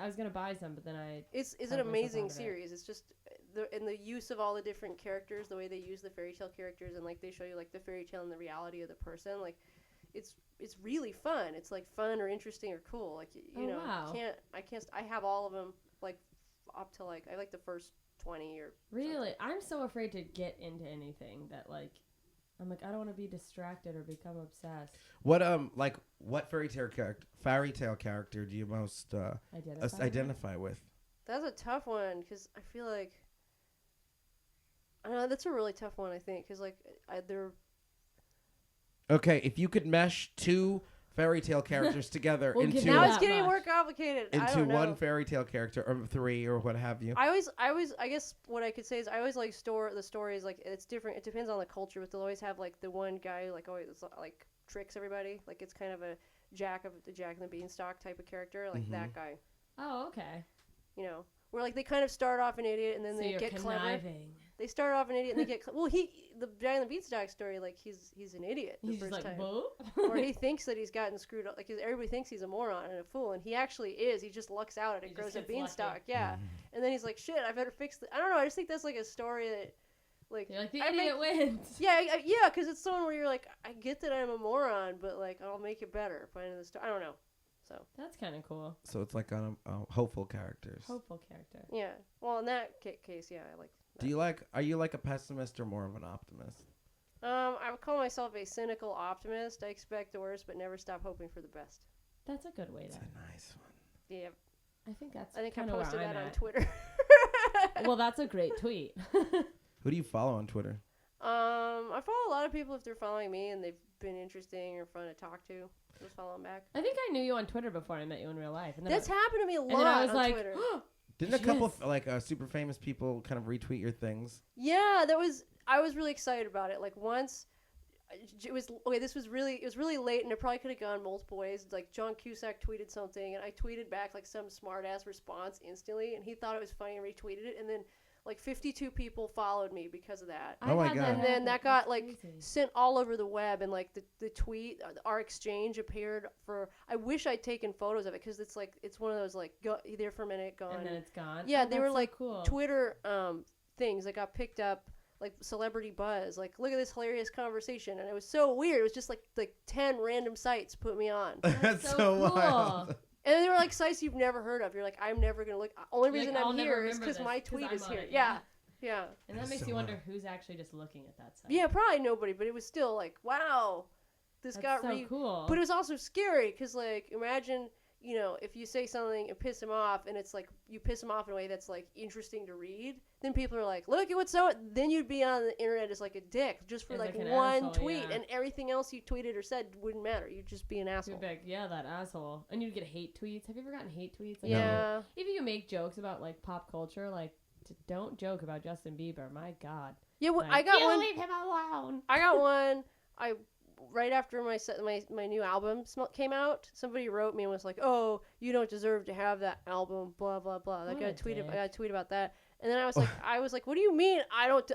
was gonna buy some, but then It's talked an myself amazing out of it. series. It's just the use of all the different characters, the way they use the fairy tale characters, and they show you the fairy tale and the reality of the person. It's really fun. It's fun or interesting or cool. Wow. I have all of them up to I like the first 20 or really, something. I'm so afraid to get into anything that I'm I don't want to be distracted or become obsessed. What fairy tale character do you most identify with? That's a tough one because I feel I don't know. That's a really tough one. I think because they're. Okay, if you could mesh two fairy tale characters together We'll into give Now that it's getting much. more complicated. I into don't know. one fairy tale character or three or what have you. I guess what I could say is I always like the stories it's different. It depends on the culture, but they'll always have the one guy who always tricks everybody. It's kind of a Jack and the Beanstalk type of character, that guy. Oh, okay. Where they kind of start off an idiot and then So they you're get clever. conniving. They start off an idiot and they get the Jack and the Beanstalk story he's an idiot the He's just first time. whoa. Or he thinks that he's gotten screwed up. Everybody thinks he's a moron and a fool, and he actually is. He just lucks out and He it just grows a gets beanstalk. lucky. Yeah. And then he's like, shit, I better fix I don't know. I just think that's a story that, You're the I idiot wins. yeah, because it's someone where you're I get that I'm a moron, but I'll make it better by the end of the story. I don't know. So. That's kind of cool. So it's on hopeful characters. Hopeful character. Yeah. Well, in that case, yeah, I like. That. Are you a pessimist or more of an optimist? I would call myself a cynical optimist. I expect the worst, but never stop hoping for the best. That's a good way That's to. a nice one. Yeah. I think that's. I think I kinda where posted I'm that on at. Twitter. Well, that's a great tweet. Who do you follow on Twitter? I follow a lot of people if they're following me and they've been interesting or fun to talk to. Just follow them back. I think I knew you on Twitter before I met you in real life. And then That's happened to me a lot and then I was on like, Twitter. Didn't a She couple is. of super famous people kind of retweet your things? Yeah, I was really excited about it. Once it was really late and it probably could have gone multiple ways. John Cusack tweeted something and I tweeted back some smart ass response instantly and he thought it was funny and retweeted it and then like 52 people followed me because of that. Oh my God. And then that got like crazy. sent all over the web, and like the tweet, our exchange appeared for. I wish I'd taken photos of it because it's one of those like go there for a minute, gone. And then it's gone. Yeah, Oh, they were that's so like cool. Twitter things that got picked up, like celebrity buzz. Like, look at this hilarious conversation, and it was so weird. It was just like 10 random sites put me on. That's so so cool. wild. And they were like sites you've never heard of. You're like, I'm never gonna look. Only You're reason like, I'll I'm never here is remember because this, my 'cause tweet I'm is on here. it, Yeah. And that That's makes so you wonder wild. who's actually just looking at that site. Yeah, probably nobody, but it was still like, wow, this That's got so cool. But it was also scary because, like, imagine, you know, if you say something and piss him off, and it's like you piss him off in a way that's like interesting to read, then people are like, look at what's so. Then you'd be on the internet as like a dick just for As, like like, an one asshole, tweet, yeah. and everything else you tweeted or said wouldn't matter. You'd just be an asshole. You'd be like, yeah, that asshole. And you'd get hate tweets. Have you ever gotten hate tweets? Like, Yeah. Even you make jokes about like pop culture, like don't joke about Justin Bieber. My God. Yeah, well, Like, I got you one. leave him alone. I got one. Right after my new album came out, somebody wrote me and was like, "Oh, you don't deserve to have that album." Blah blah blah. Like What I a got dick. a tweet about that, and then I was like, "What do you mean? I don't?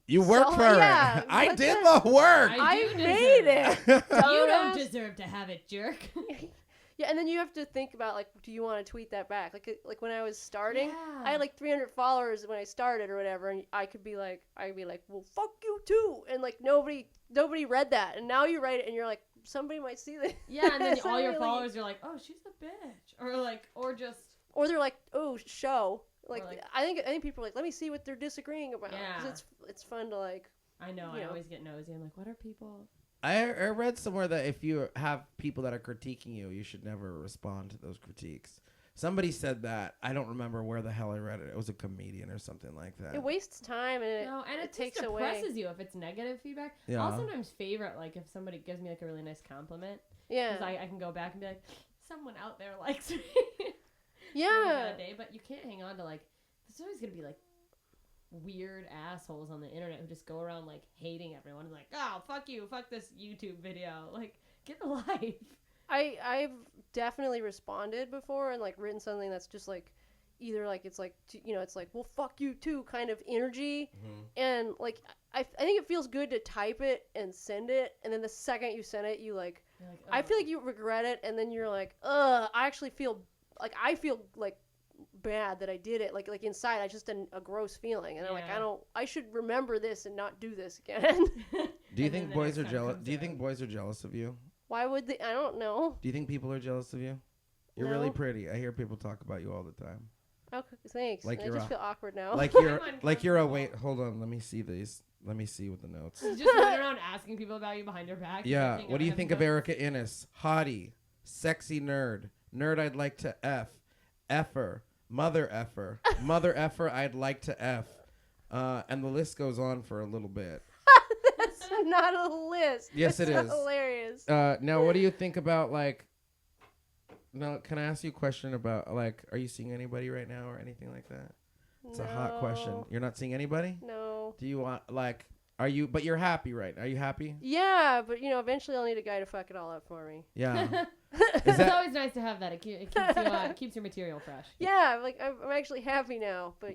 You work for yeah, it. I what did the- the work. I do made deserve it. You don't dumbass." deserve to have it, jerk. Yeah, and then you have to think about like, do you want to tweet that back? Like when I was starting, Yeah. I had like 300 followers when I started or whatever, and I'd be like, well, fuck you too, and like nobody read that, and now you write it, and you're like, somebody might see this. Yeah, and then all Somebody your like- followers are like, oh, she's a bitch. Or just. Or they're like, oh, show. Like, like- I think people are like, let me see what they're disagreeing about. 'Cause Yeah. it's fun to like. I know, You I know. always get nosy. I'm like, what are people? I read somewhere that if you have people that are critiquing you, you should never respond to those critiques. Somebody said that. I don't remember where the hell I read it. It was a comedian or something like that. It wastes time and No, and it takes just away. depresses you if it's negative feedback. Yeah. I'll sometimes favorite, like, if somebody gives me, like, a really nice compliment. Yeah. Because I can go back and be like, someone out there likes me. Yeah. Day, but you can't hang on to, like, there's always going to be, like, weird assholes on the internet who just go around, like, hating everyone. Like, oh, fuck you. Fuck this YouTube video. Like, get a life. I've definitely responded before and like written something that's just like either like it's like it's like, well, fuck you too kind of energy, and like I think it feels good to type it and send it, and then the second you send it, you like You're like, I feel "Oh." like you regret it, and then you're like, I actually feel like bad that I did it. Like inside, I just a gross feeling, and I'm like, Yeah. I should remember this and not do this again. Do you And think then the boys next are time jealous? comes Do you around. think boys are jealous of you? Why would they? I don't know. Do you think people are jealous of you? You're really No. pretty. I hear people talk about you all the time. Oh, thanks. Like I you're just a- feel awkward now. Like you're I'm like you're a uncomfortable. wait. Hold on. Let me see these. Let me see with the notes. Just running around asking people about you behind your back. Yeah. Thinking What do I you have think of notes. Erikka Innes? Hottie, sexy nerd, nerd I'd like to f, effer, mother effer, mother effer I'd like to f, and the list goes on for a little bit. That's not a list. Yes, it That's is. hilarious. Now, what do you think about like? No, can I ask you a question about like? Are you seeing anybody right now or anything like that? It's a hot question. No. You're not seeing anybody? No. Do you want like? Are you? But you're happy, right? Are you happy? Yeah, but eventually I'll need a guy to fuck it all up for me. Yeah. It's that- always nice to have that. It keeps you, it keeps your material fresh. Yeah, like I'm actually happy now, but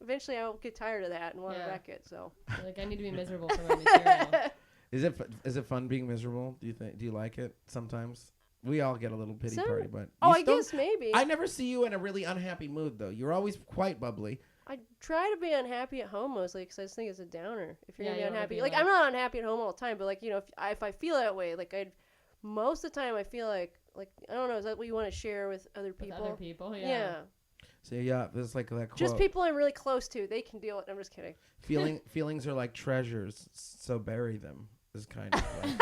eventually I'll get tired of that and want to Yeah. wreck it. So. You're like, I need to be miserable for my material. Is it fun being miserable? Do you like it sometimes? We all get a little pity Some- party, but Oh, you I still- guess maybe. I never see you in a really unhappy mood though. You're always quite bubbly. I try to be unhappy at home mostly because I just think it's a downer. If you're Yeah, gonna you be wanna unhappy, be like like- I'm not unhappy at home all the time, but like if I feel that way, like most of the time I feel like I don't know, is that what you want to share with other With people? other people, Yeah. yeah. So yeah, there's like that quote. Just people I'm really close to, they can deal with it. I'm just kidding. Feelings are like treasures, so bury them. Is kind of like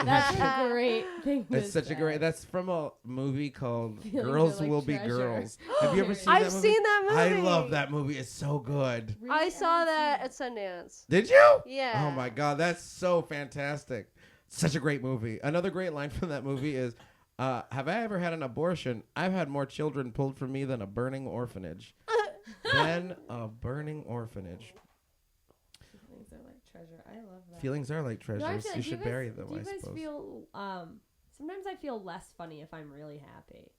That's a great thing. it's to such a say. great. That's from a movie called Feelings Girls are like Will Be treasure. Girls. Have you ever seen I've that movie? seen that movie. I love that movie. It's so good. Really? I saw haven't that seen at Sundance. Did you? Yeah. Oh my god, that's so fantastic. Such a great movie. Another great line from that movie is, have I ever had an abortion? I've had more children pulled from me than a burning orphanage. Than a burning orphanage. Feelings are like treasure. I love that. Feelings are like treasures. No, I feel you like- should do you bury guys- them, Do you I guys suppose. feel? Sometimes I feel less funny if I'm really happy.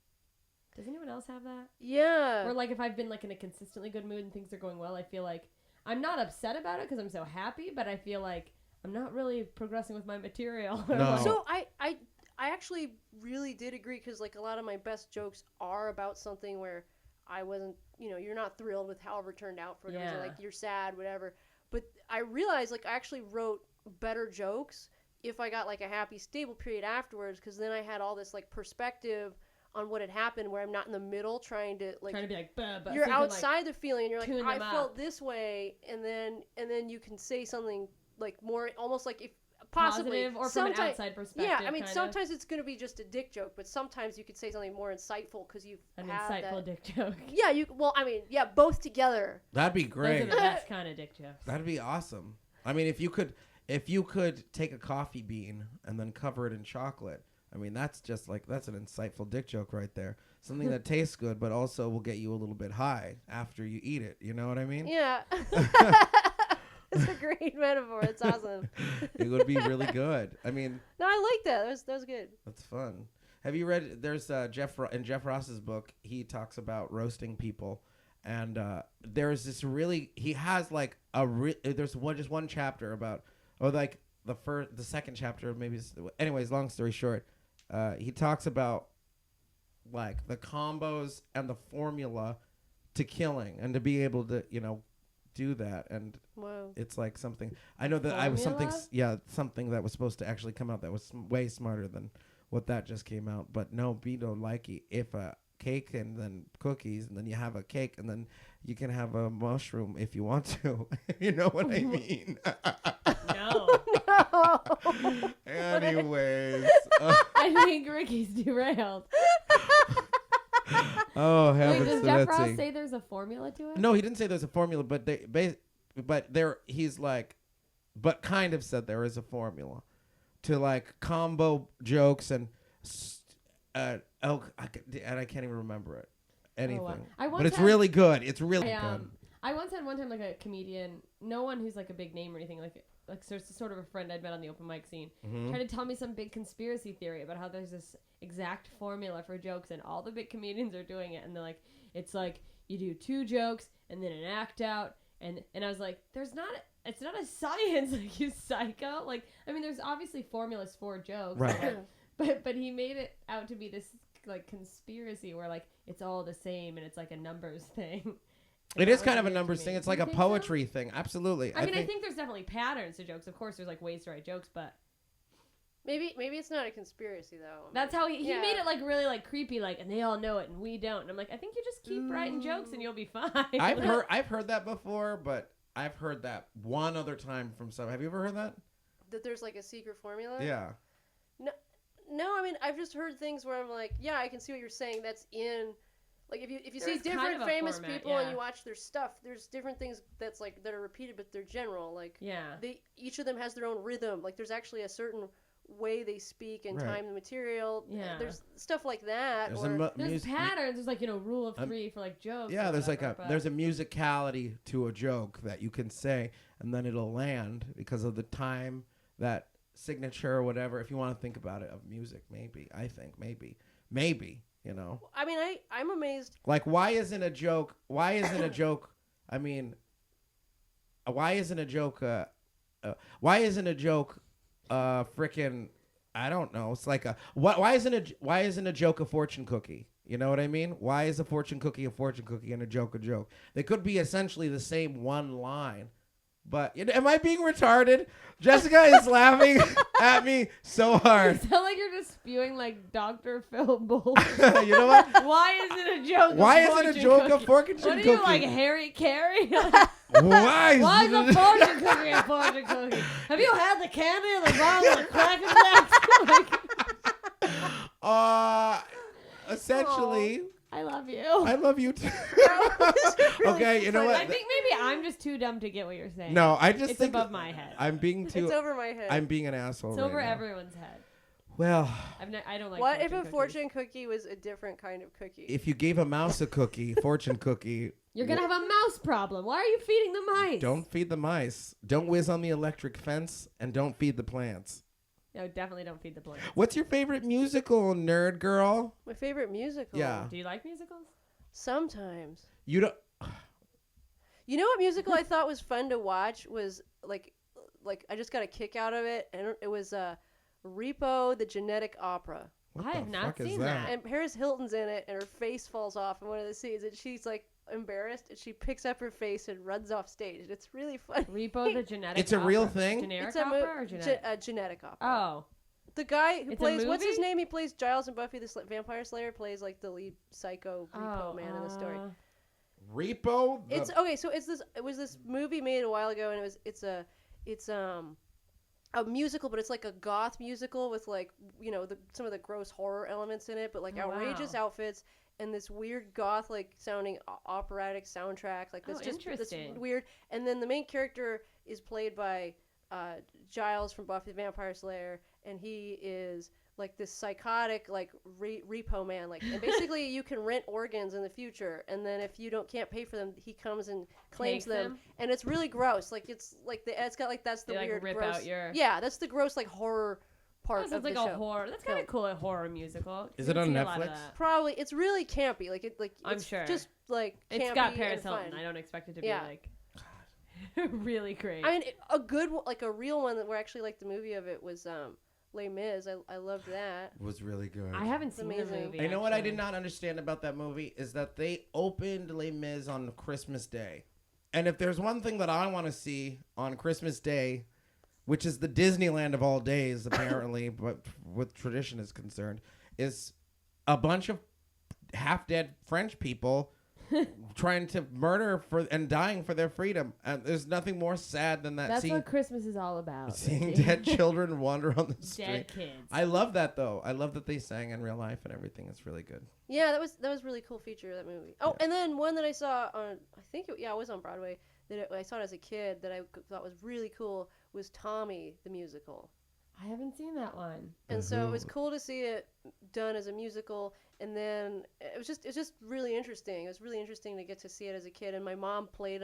Does anyone else have that? Yeah. Or like if I've been like in a consistently good mood and things are going well, I feel like I'm not upset about it because I'm so happy, but I feel like I'm not really progressing with my material. No. So I actually really did agree because like a lot of my best jokes are about something where I wasn't, you're not thrilled with however it turned out for whatever reason, like you're sad, whatever. But I realized like I actually wrote better jokes if I got like a happy, stable period afterwards, because then I had all this like perspective on what had happened where I'm not in the middle trying to be like, but you're outside the feeling and you're like, I felt this way, and then you can say something like more almost like if possibly positive or from an outside perspective. Yeah, I mean sometimes it's going to be just a dick joke, but sometimes you could say something more insightful because you've an insightful dick joke. Yeah, both together. That'd be great. Those are the best kind of dick jokes. That'd be awesome. I mean, if you could take a coffee bean and then cover it in chocolate, I mean, that's an insightful dick joke right there. Something that tastes good, but also will get you a little bit high after you eat it. You know what I mean? Yeah. It's a great metaphor. It's awesome. It would be really good. I mean, no, I like that. That was good. That's fun. Have you read? There's in Jeff Ross's book. He talks about roasting people, and there's this really. He has like there's one chapter about, or like the second chapter maybe. Anyways, long story short, he talks about like the combos and the formula to killing and to be able to do that, and it's like something I know that I was something that was supposed to actually come out that was way smarter than what that just came out. But no, be no likey. If a cake and then cookies and then you have a cake and then you can have a mushroom if you want to. You know what I mean? No. Anyways, I think Ricky's derailed. Oh heavens! Wait, does Jeff Ross say there's a formula to it? No, he didn't say there's a formula, but but kind of said there is a formula to like combo jokes and and I can't even remember it. Anything, but it's really good. It's really good. I once had one time like a comedian, no one who's like a big name or anything, like sort of a friend I'd met on the open mic scene, tried to tell me some big conspiracy theory about how there's this exact formula for jokes and all the big comedians are doing it, and they're like, it's like you do 2 jokes and then an act out, and I was like, it's not a science, like, you psycho. Like, I mean, there's obviously formulas for jokes, right? But he made it out to be this like conspiracy where like it's all the same and it's like a numbers thing. It is kind of a numbers thing. It's like a poetry thing. Absolutely. I think there's definitely patterns to jokes. Of course, there's like ways to write jokes, but maybe it's not a conspiracy though. That's how he made it like really like creepy, like, and they all know it and we don't. And I'm like, I think you just keep writing jokes and you'll be fine. I've heard that before, but I've heard that one other time from some. Have you ever heard that? That there's like a secret formula? Yeah. No, I mean, I've just heard things where I'm like, yeah, I can see what you're saying. That's in, like, if you see different famous format, people and you watch their stuff, there's different things that are repeated, but they're general. Like, each of them has their own rhythm. Like, there's actually a certain way they speak and time the material. Yeah. There's stuff like that. There's patterns. There's like, rule of 3 for like jokes. Yeah, there's there's a musicality to a joke that you can say, and then it'll land because of the time, that signature or whatever, if you want to think about it, of music. Maybe I mean, I'm amazed. Like, why isn't a joke I mean, why isn't a joke frickin', I don't know, it's like why isn't a joke a fortune cookie? You know what I mean? Why is a fortune cookie and a joke a joke? They could be essentially the same one line. But am I being retarded? Jessica is laughing at me so hard. You sound like you're just spewing like Dr. Phil bullshit. You know what? Why isn't a joke? Why isn't a joke a fortune cookie? What are you, like Harry Carey? Why is a fortune cookie a fortune cookie? Have you had the candy in the bottom of the Cracker Jacks? Essentially. I love you. I love you too. Okay, you know what? I think maybe I'm just too dumb to get what you're saying. No, I just think above my head. I'm being too. It's over my head. I'm being an asshole. It's over everyone's head. Well, I don't like. What if a fortune cookie was a different kind of cookie? If you gave a mouse a cookie, fortune cookie, you're gonna have a mouse problem. Why are you feeding the mice? Don't feed the mice. Don't whiz on the electric fence, and don't feed the plants. No, definitely don't feed the plants. What's your favorite musical, nerd girl? My favorite musical. Yeah. Do you like musicals? Sometimes. You don't. You know what musical I thought was fun to watch was like I just got a kick out of it, and it was Repo, the Genetic Opera. What I the have not fuck is seen that? that. And Paris Hilton's in it, and her face falls off in one of the scenes, and she's like embarrassed, and she picks up her face and runs off stage. And it's really funny. Repo the genetic. It's a real thing? Generic It's a opera or genetic? Genetic opera. Oh, The guy who It's a plays what's his movie? name? He plays Giles and Buffy the Vampire Slayer. Plays like the lead psycho Repo man in the story. Repo? It's okay. So it was this movie made a while ago, and it's a musical, but it's like a goth musical with like some of the gross horror elements in it, but like Oh, outrageous wow. outfits and this weird goth like sounding operatic soundtrack. Like that's just this interesting. weird. And then the main character is played by Giles from Buffy the Vampire Slayer, and he is like this psychotic like repo man, like, and basically you can rent organs in the future, and then if you can't pay for them, he comes and claims Takes them? and it's really gross. Like it's got like that's the They, like, weird rip gross. out your- Yeah, that's the gross like horror part That sounds of like the a show. horror. That's kind of cool. A horror musical. Is You it don't on see a lot of Netflix? that. Probably it's really campy. I'm it's sure. just like campy It's got Paris and Hilton. fun. I don't expect it to be Yeah. like really great. I mean, a good one, like a real one that where I actually liked the movie of it was Les Mis. I loved that. was really good. I haven't seen the amazing. movie. You know what I actually. did not understand about that movie is that they opened Les Mis on Christmas Day. And if there's one thing that I want to see on Christmas Day, which is the Disneyland of all days, apparently, but with tradition is concerned, is a bunch of half-dead French people trying to murder and dying for their freedom. And there's nothing more sad than that. That's seeing what Christmas is all about. seeing Ricky. dead children wander on the street. Dead kids. I love that though. I love that they sang in real life and everything. It's really good. Yeah, that was really cool feature of that movie. Oh, and then one that I saw on it was on Broadway that I saw it as a kid that I thought was really cool was Tommy the musical. I haven't seen that one. And so it was cool to see it done as a musical, and then it was just really interesting. It was really interesting to get to see it as a kid, and my mom played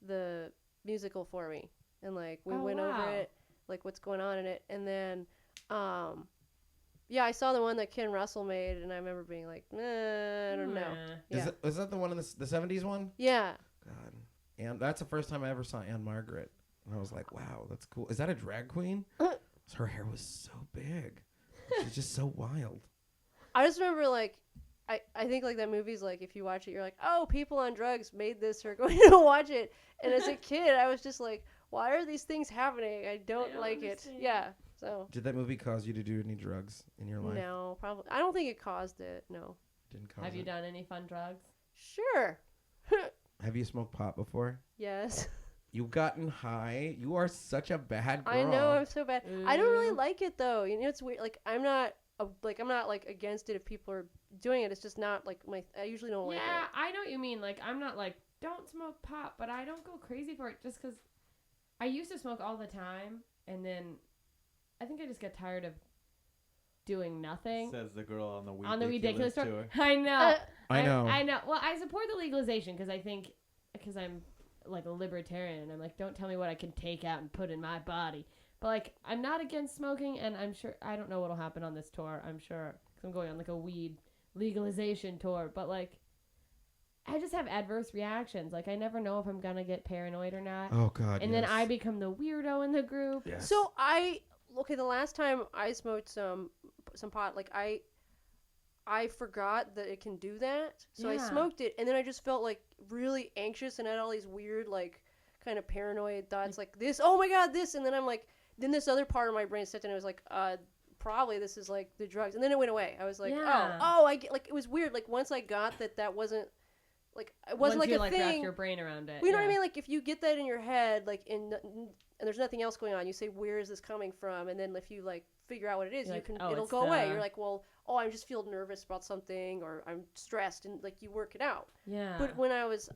the musical for me, and like we went over it, like what's going on in it, and then I saw the one that Ken Russell made, and I remember being like, I don't know. Yeah. Is that the one in the 70s one? Yeah. God. And that's the first time I ever saw Anne Margaret. And I was like, wow, that's cool. Is that a drag queen? Her hair was so big. She's just so wild. I just remember like I think like that movie's like if you watch it you're like, oh, people on drugs made this or are going to watch it. And as a kid I was just like, why are these things happening? I don't like understand. it. Yeah. So Did that movie cause you to do any drugs in your life? no, probably I don't think it caused it. No. Didn't cause Have you it. done any fun drugs? Sure. Have you smoked pot before? Yes. You've gotten high. You are such a bad girl. I know I'm so bad. I don't really like it though. You know it's weird. Like I'm not like against it if people are doing it. It's just not like I usually don't like Yeah, it. I know what you mean. Like, I'm not like, don't smoke pot, but I don't go crazy for it just because I used to smoke all the time, and then I think I just get tired of doing nothing. Says the girl on the ridiculous tour. tour. I know. I know. I know. Well, I support the legalization because I'm like a libertarian, and I'm like, don't tell me what I can take out and put in my body. But like, I'm not against smoking, and I'm sure I don't know what'll happen on this tour. I'm sure because I'm going on like a weed legalization tour, but like, I just have adverse reactions. Like, I never know if I'm gonna get paranoid or not. Oh God. And then I become the weirdo in the group. Yes. So the last time I smoked some pot, like I forgot that it can do that. So I Yeah. smoked it, and then I just felt like really anxious and had all these weird like kind of paranoid thoughts like this, oh my God, this, and then I'm like, then this other part of my brain stepped in and it was like, probably this is like the drugs, and then it went away. I was like, Yeah. oh, I get, like, it was weird. Like once I got that wasn't like, it wasn't Once like you, a wrap thing. your brain around it. You know what I yeah. mean? Like if you get that in your head, like and there's nothing else going on, you say, where is this coming from? And then if you like figure out what it is, You're you like, can oh, it'll it's go away. the- You're like, well, oh, I just feel nervous about something, or I'm stressed, and like you work it out. Yeah. But when I was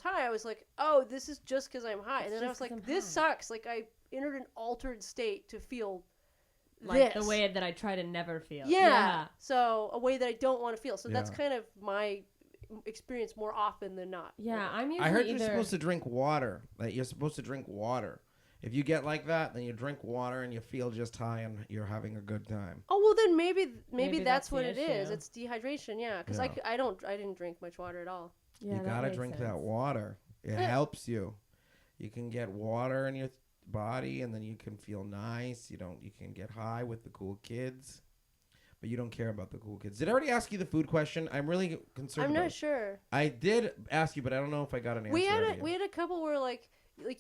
high, I was like, oh, this is just because I'm high. And It's then I just was 'cause like, I'm this high. sucks. Like I entered an altered state to feel like this. the way that I try to never feel. Yeah. So a way that I don't want to feel. So that's Yeah. kind of my experience more often than not. Yeah, I'm usually I heard either... you're supposed to drink water. Like you're supposed to drink water. If you get like that, then you drink water and you feel just high and you're having a good time. Oh well, then maybe that's that's what the it is. issue. It's dehydration. Yeah, because Yeah. I didn't drink much water at all. Yeah, You that gotta makes drink sense. that water. It helps you. You can get water in your body, and then you can feel nice. You can get high with the cool kids, but you don't care about the cool kids. Did I already ask you the food question? I'm really concerned. I'm about not it. sure. I did ask you, but I don't know if I got an answer. We out of you. had a couple where like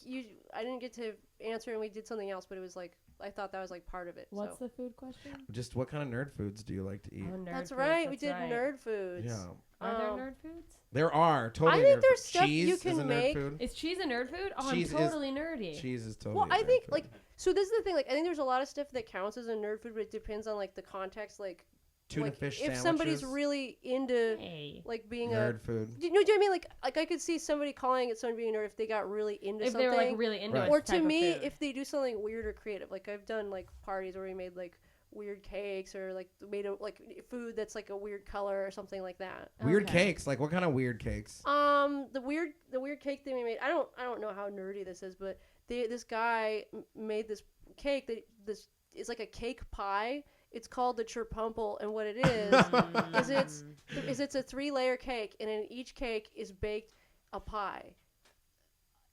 you. I didn't get to answer, and we did something else, but it was like I thought that was like part of it. What's so. the food question? Just what kind of nerd foods do you like to eat? Oh, nerd That's foods, right. We that's did right. nerd foods. Yeah, Are there Um, nerd foods? there are totally. I think nerd there's food. stuff Cheese you is can a nerd make. food. Is cheese a nerd food? Oh, Cheese I'm is- totally nerdy. Cheese is totally. Well, a I nerd think food. like so. This is the thing. Like I think there's a lot of stuff that counts as a nerd food, but it depends on like the context. Like tuna like, fish if sandwiches. somebody's really into Hey. like being nerd food. do you know what I mean? Like I could see somebody calling it someone being a nerd if they got really into If something. they were like really into Right. it. Or to me, if they do something weird or creative. Like I've done like parties where we made like weird cakes or like made a, like food that's like a weird color or something like that. Weird cakes. Like what kind of weird cakes? The weird cake that we made. I don't know how nerdy this is, but this guy made this cake that it's like a cake pie. It's called the CherPumple, and what it is it's a 3-layer cake, and in each cake is baked a pie.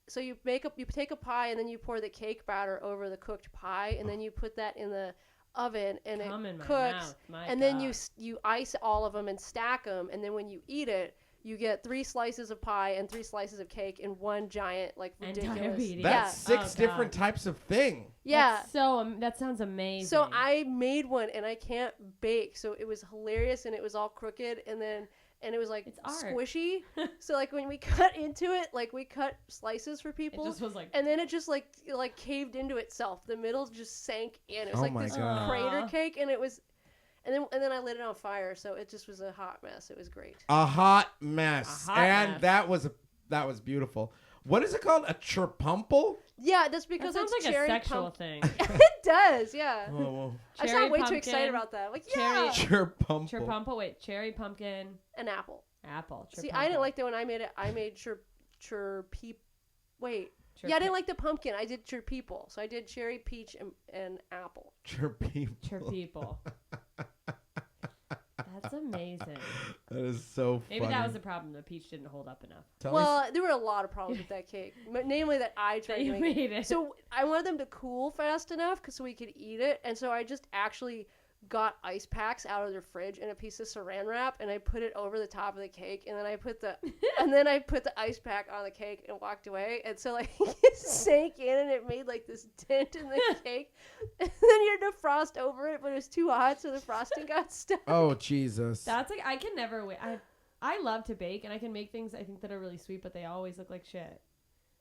So you take a pie, and then you pour the cake batter over the cooked pie, and then you put that in the oven, and Come in it my cooks. mouth. My And then God. you ice all of them and stack them, and then when you eat it, you get 3 slices of pie and 3 slices of cake in one giant like And ridiculous. diabetes. That's Yeah. 6 Oh, different God. types of thing. Yeah. That's so that sounds amazing. So I made one, and I can't bake, so it was hilarious, and it was all crooked, and it was like It's art. squishy. So like when we cut into it, like we cut slices for it people, just was like and then it just like caved into itself. The middle just sank in. It was Oh like my this God. crater Aw. cake, and it was, and then I lit it on fire, so it just was a hot mess. It was great. A hot mess. A hot and mess. that was beautiful. What is it called? A CherPumple? Yeah, that's that because sounds it's like a cherry sexual pump- thing. It does, yeah. Oh, well. I Cherry sound way too pumpkin, excited about that. Like, cherry- yeah, CherPumple. CherPumple. Wait, cherry pumpkin, an apple. apple. See, I didn't like that when I made it. I made Wait. Yeah, I didn't like the pumpkin. I did CherPumples. So I did cherry, peach, and apple. CherPumple. CherPuple. That's amazing. That is so funny. Maybe that was the problem. The peach didn't hold up enough. Tell me Well, there were a lot of problems with that cake. Namely that I That tried to you make made it. So I wanted them to cool fast enough so we could eat it. And so I just actually got ice packs out of their fridge and a piece of saran wrap, and I put it over the top of the cake, and then I put the ice pack on the cake and walked away. And so like it sank in, and it made like this dent in the cake. And then you had to frost over it, but it was too hot, so the frosting got stuck. Oh, Jesus. That's like I can never wait. I love to bake, and I can make things I think that are really sweet, but they always look like shit.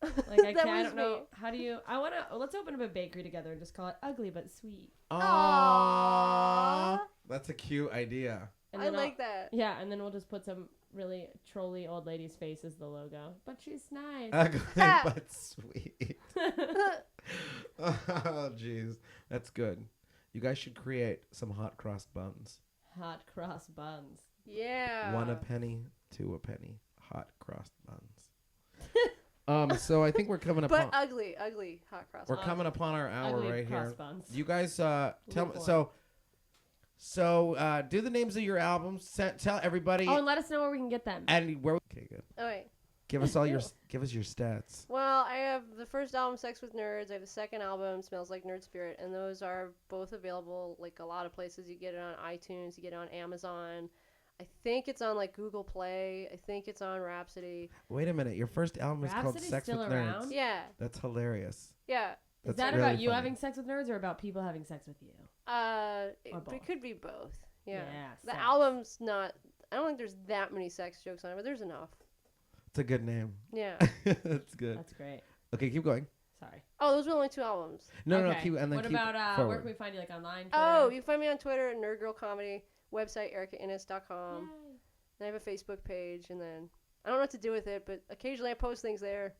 Like I That can't. I was don't know me. how do you. I want to. Let's open up a bakery together and just call it Ugly but Sweet. Aww. That's a cute idea. And I then like that. Yeah, and then we'll just put some really trolly old lady's face as the logo. But she's nice. Ugly but sweet. Oh, jeez. That's good. You guys should create some hot cross buns. Hot cross buns. Yeah. 1 a penny, 2 a penny. Hot cross buns. So I think we're coming upon But ugly hot cross. we're coming upon our hour Ugly right cross here. buns. You guys tell me Lukewarm. so do the names of your albums. Tell everybody Oh, and let us know where we can get them. and where. Okay, good. Oh wait. Give us give us your stats. Well, I have the first album, Sex with Nerds. I have the second album, Smells Like Nerd Spirit, and those are both available like a lot of places. You get it on iTunes, you get it on Amazon. I think it's on like Google Play. I think it's on Rhapsody. Wait a minute. Your first album is called Rhapsody's Sex still with around? Nerds. Yeah, That's hilarious. yeah. Is That's that really about you funny. having sex with nerds or about people having sex with you? Or both. It could be both. Yeah. Yeah, The sex. album's not. I don't think there's that many sex jokes on it, but there's enough. It's a good name. Yeah. That's good. That's great. Okay, keep going. Sorry. Oh, those were only 2 albums. No, Okay. keep and then what keep about where forward. can we find you? Like online? Oh, Twitter? you can find me on Twitter at Nerd Girl Comedy. Website erikkainnes.com. Yay. And I have a Facebook page, and then I don't know what to do with it, but occasionally I post things there.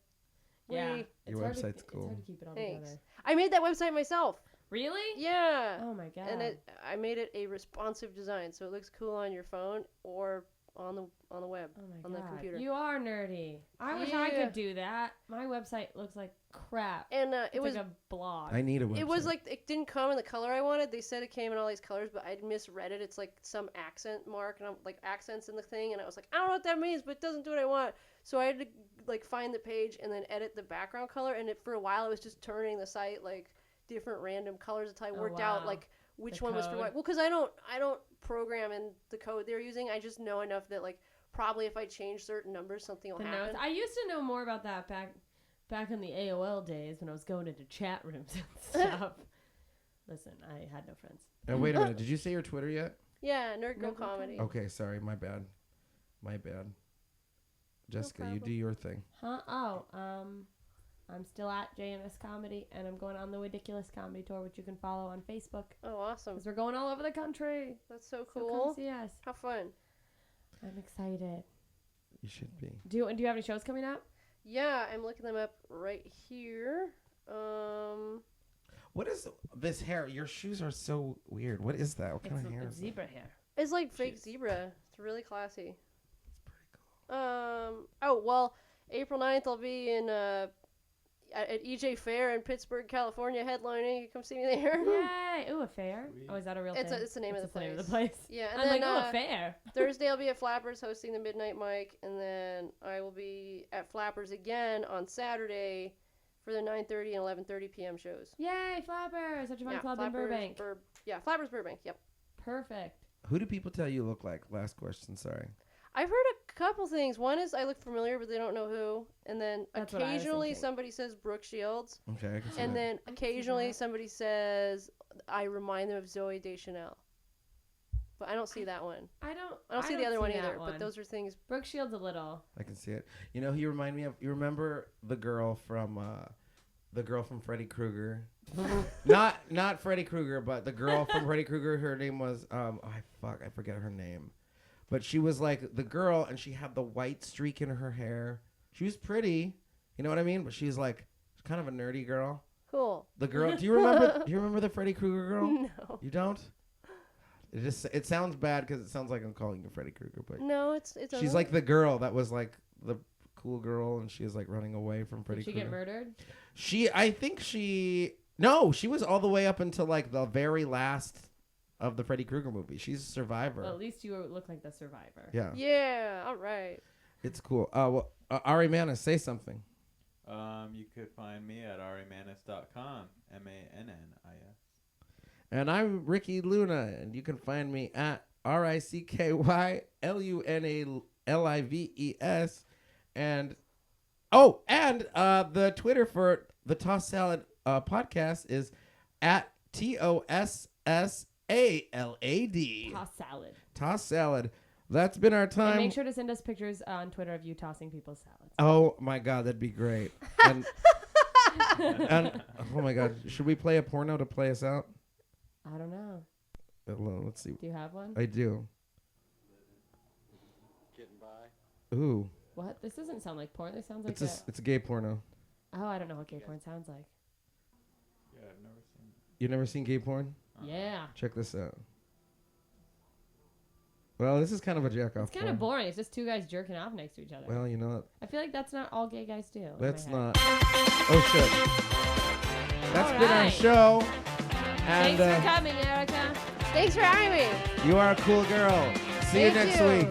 Yeah. Wee. It's Your hard to- website's cool. It's hard to keep it all Thanks. together. I made that website myself. Really? Yeah. Oh my god. And I made it a responsive design, so it looks cool on your phone or on the web, Oh my on the god, computer. you are nerdy. I wish I could do that. My website looks like crap. And It's it was like a blog. I need a website. It was like it didn't come in the color I wanted. They said it came in all these colors, but I misread it. It's like some accent mark, and I'm like accents in the thing, and I was like, I don't know what that means, but it doesn't do what I want. So I had to like find the page and then edit the background color, and for a while it was just turning the site like different random colors until I worked out like which one was for what. Well, because I don't program in the code they're using. I just know enough that like probably if I change certain numbers, something will happen. I used to know more about that back in the AOL days when I was going into chat rooms and stuff. Listen, I had no friends. Wait a minute. Did you say your Twitter yet? Yeah, Nerd Girl Comedy. Okay, sorry. My bad. Jessica, you do your thing. Huh? Oh, I'm still at JMS Comedy, and I'm going on the Ridiculous Comedy Tour, which you can follow on Facebook. Oh, awesome. Because we're going all over the country. That's so So cool. come see us. How fun. I'm excited. You should be. Do you have any shows coming up? Yeah, I'm looking them up right here. What is this hair? Your shoes are so weird. What is that? What kind of hair It's is zebra hair. It's like fake zebra. It's really classy. It's pretty cool. Oh, well, April 9th I'll be in at EJ Fair in Pittsburgh, California, headlining. You come see me there. Yay! Ooh, a fair? Oh, is that a real thing? It's the name of the place. The name of the place. Yeah, and I'm then like, oh, a fair. Thursday I'll be at Flappers hosting the Midnight Mic, and then I will be at Flappers again on Saturday for the 9:30 and 11:30 p.m. shows. Yay, Flappers! Such a fun club in Flappers, Burbank. Flappers Burbank. Yep. Perfect. Who do people tell you look like? Last question. Sorry. I've heard a couple things. One is I look familiar, but they don't know who. And then That's what I was occasionally thinking. somebody says Brooke Shields. Okay, I can see And that. then occasionally somebody says I remind them of Zoe Deschanel. But I don't see that one. I don't see the other one that either. But those are things. Brooke Shields a little. I can see it. You know who you remind me of? You remember the girl from Freddy Krueger? not Freddy Krueger, but the girl from Freddy Krueger. Her name was I forget her name. But she was like the girl, and she had the white streak in her hair. She was pretty, you know what I mean? But she's like kind of a nerdy girl. Cool. The girl. Do you remember the Freddy Krueger girl? No. You don't? It sounds bad because it sounds like I'm calling you Freddy Krueger, but No, it's. she's like the girl that was like the cool girl, and she was like running away from Freddy Did she Krueger. get murdered? No, she was all the way up until like the very last of the Freddy Krueger movie. She's a survivor. Well, at least you look like the survivor. Yeah. Yeah. All right. It's cool. Ari Mannis, say something. You could find me at arimannis.com. MANNIS. And I'm Ricky Luna, and you can find me at RICKYLUNALIVES. And the Twitter for the Toss Salad podcast is at TOSSALAD. Toss salad. Toss Salad. That's been our time. And make sure to send us pictures on Twitter of you tossing people's salads. Oh my God, that'd be great. And oh my God, should we play a porno to play us out? I don't know. Let's see. Do you have one? I do. Getting by. Ooh, What? This doesn't sound like porn. This sounds like it's a gay porno. Oh, I don't know what gay porn sounds like. Yeah, I've never seen it. You never seen gay porn? Yeah. Check this out. Well, this is kind of a jack off. It's kind of boring. It's just two guys jerking off next to each other. Well, you know what? I feel like that's not all gay guys do. That's not. Oh shit. That's been our Alright. show. And Thanks for coming, Erikka. Thanks for having me. you are a cool girl. See you Thank next you. week.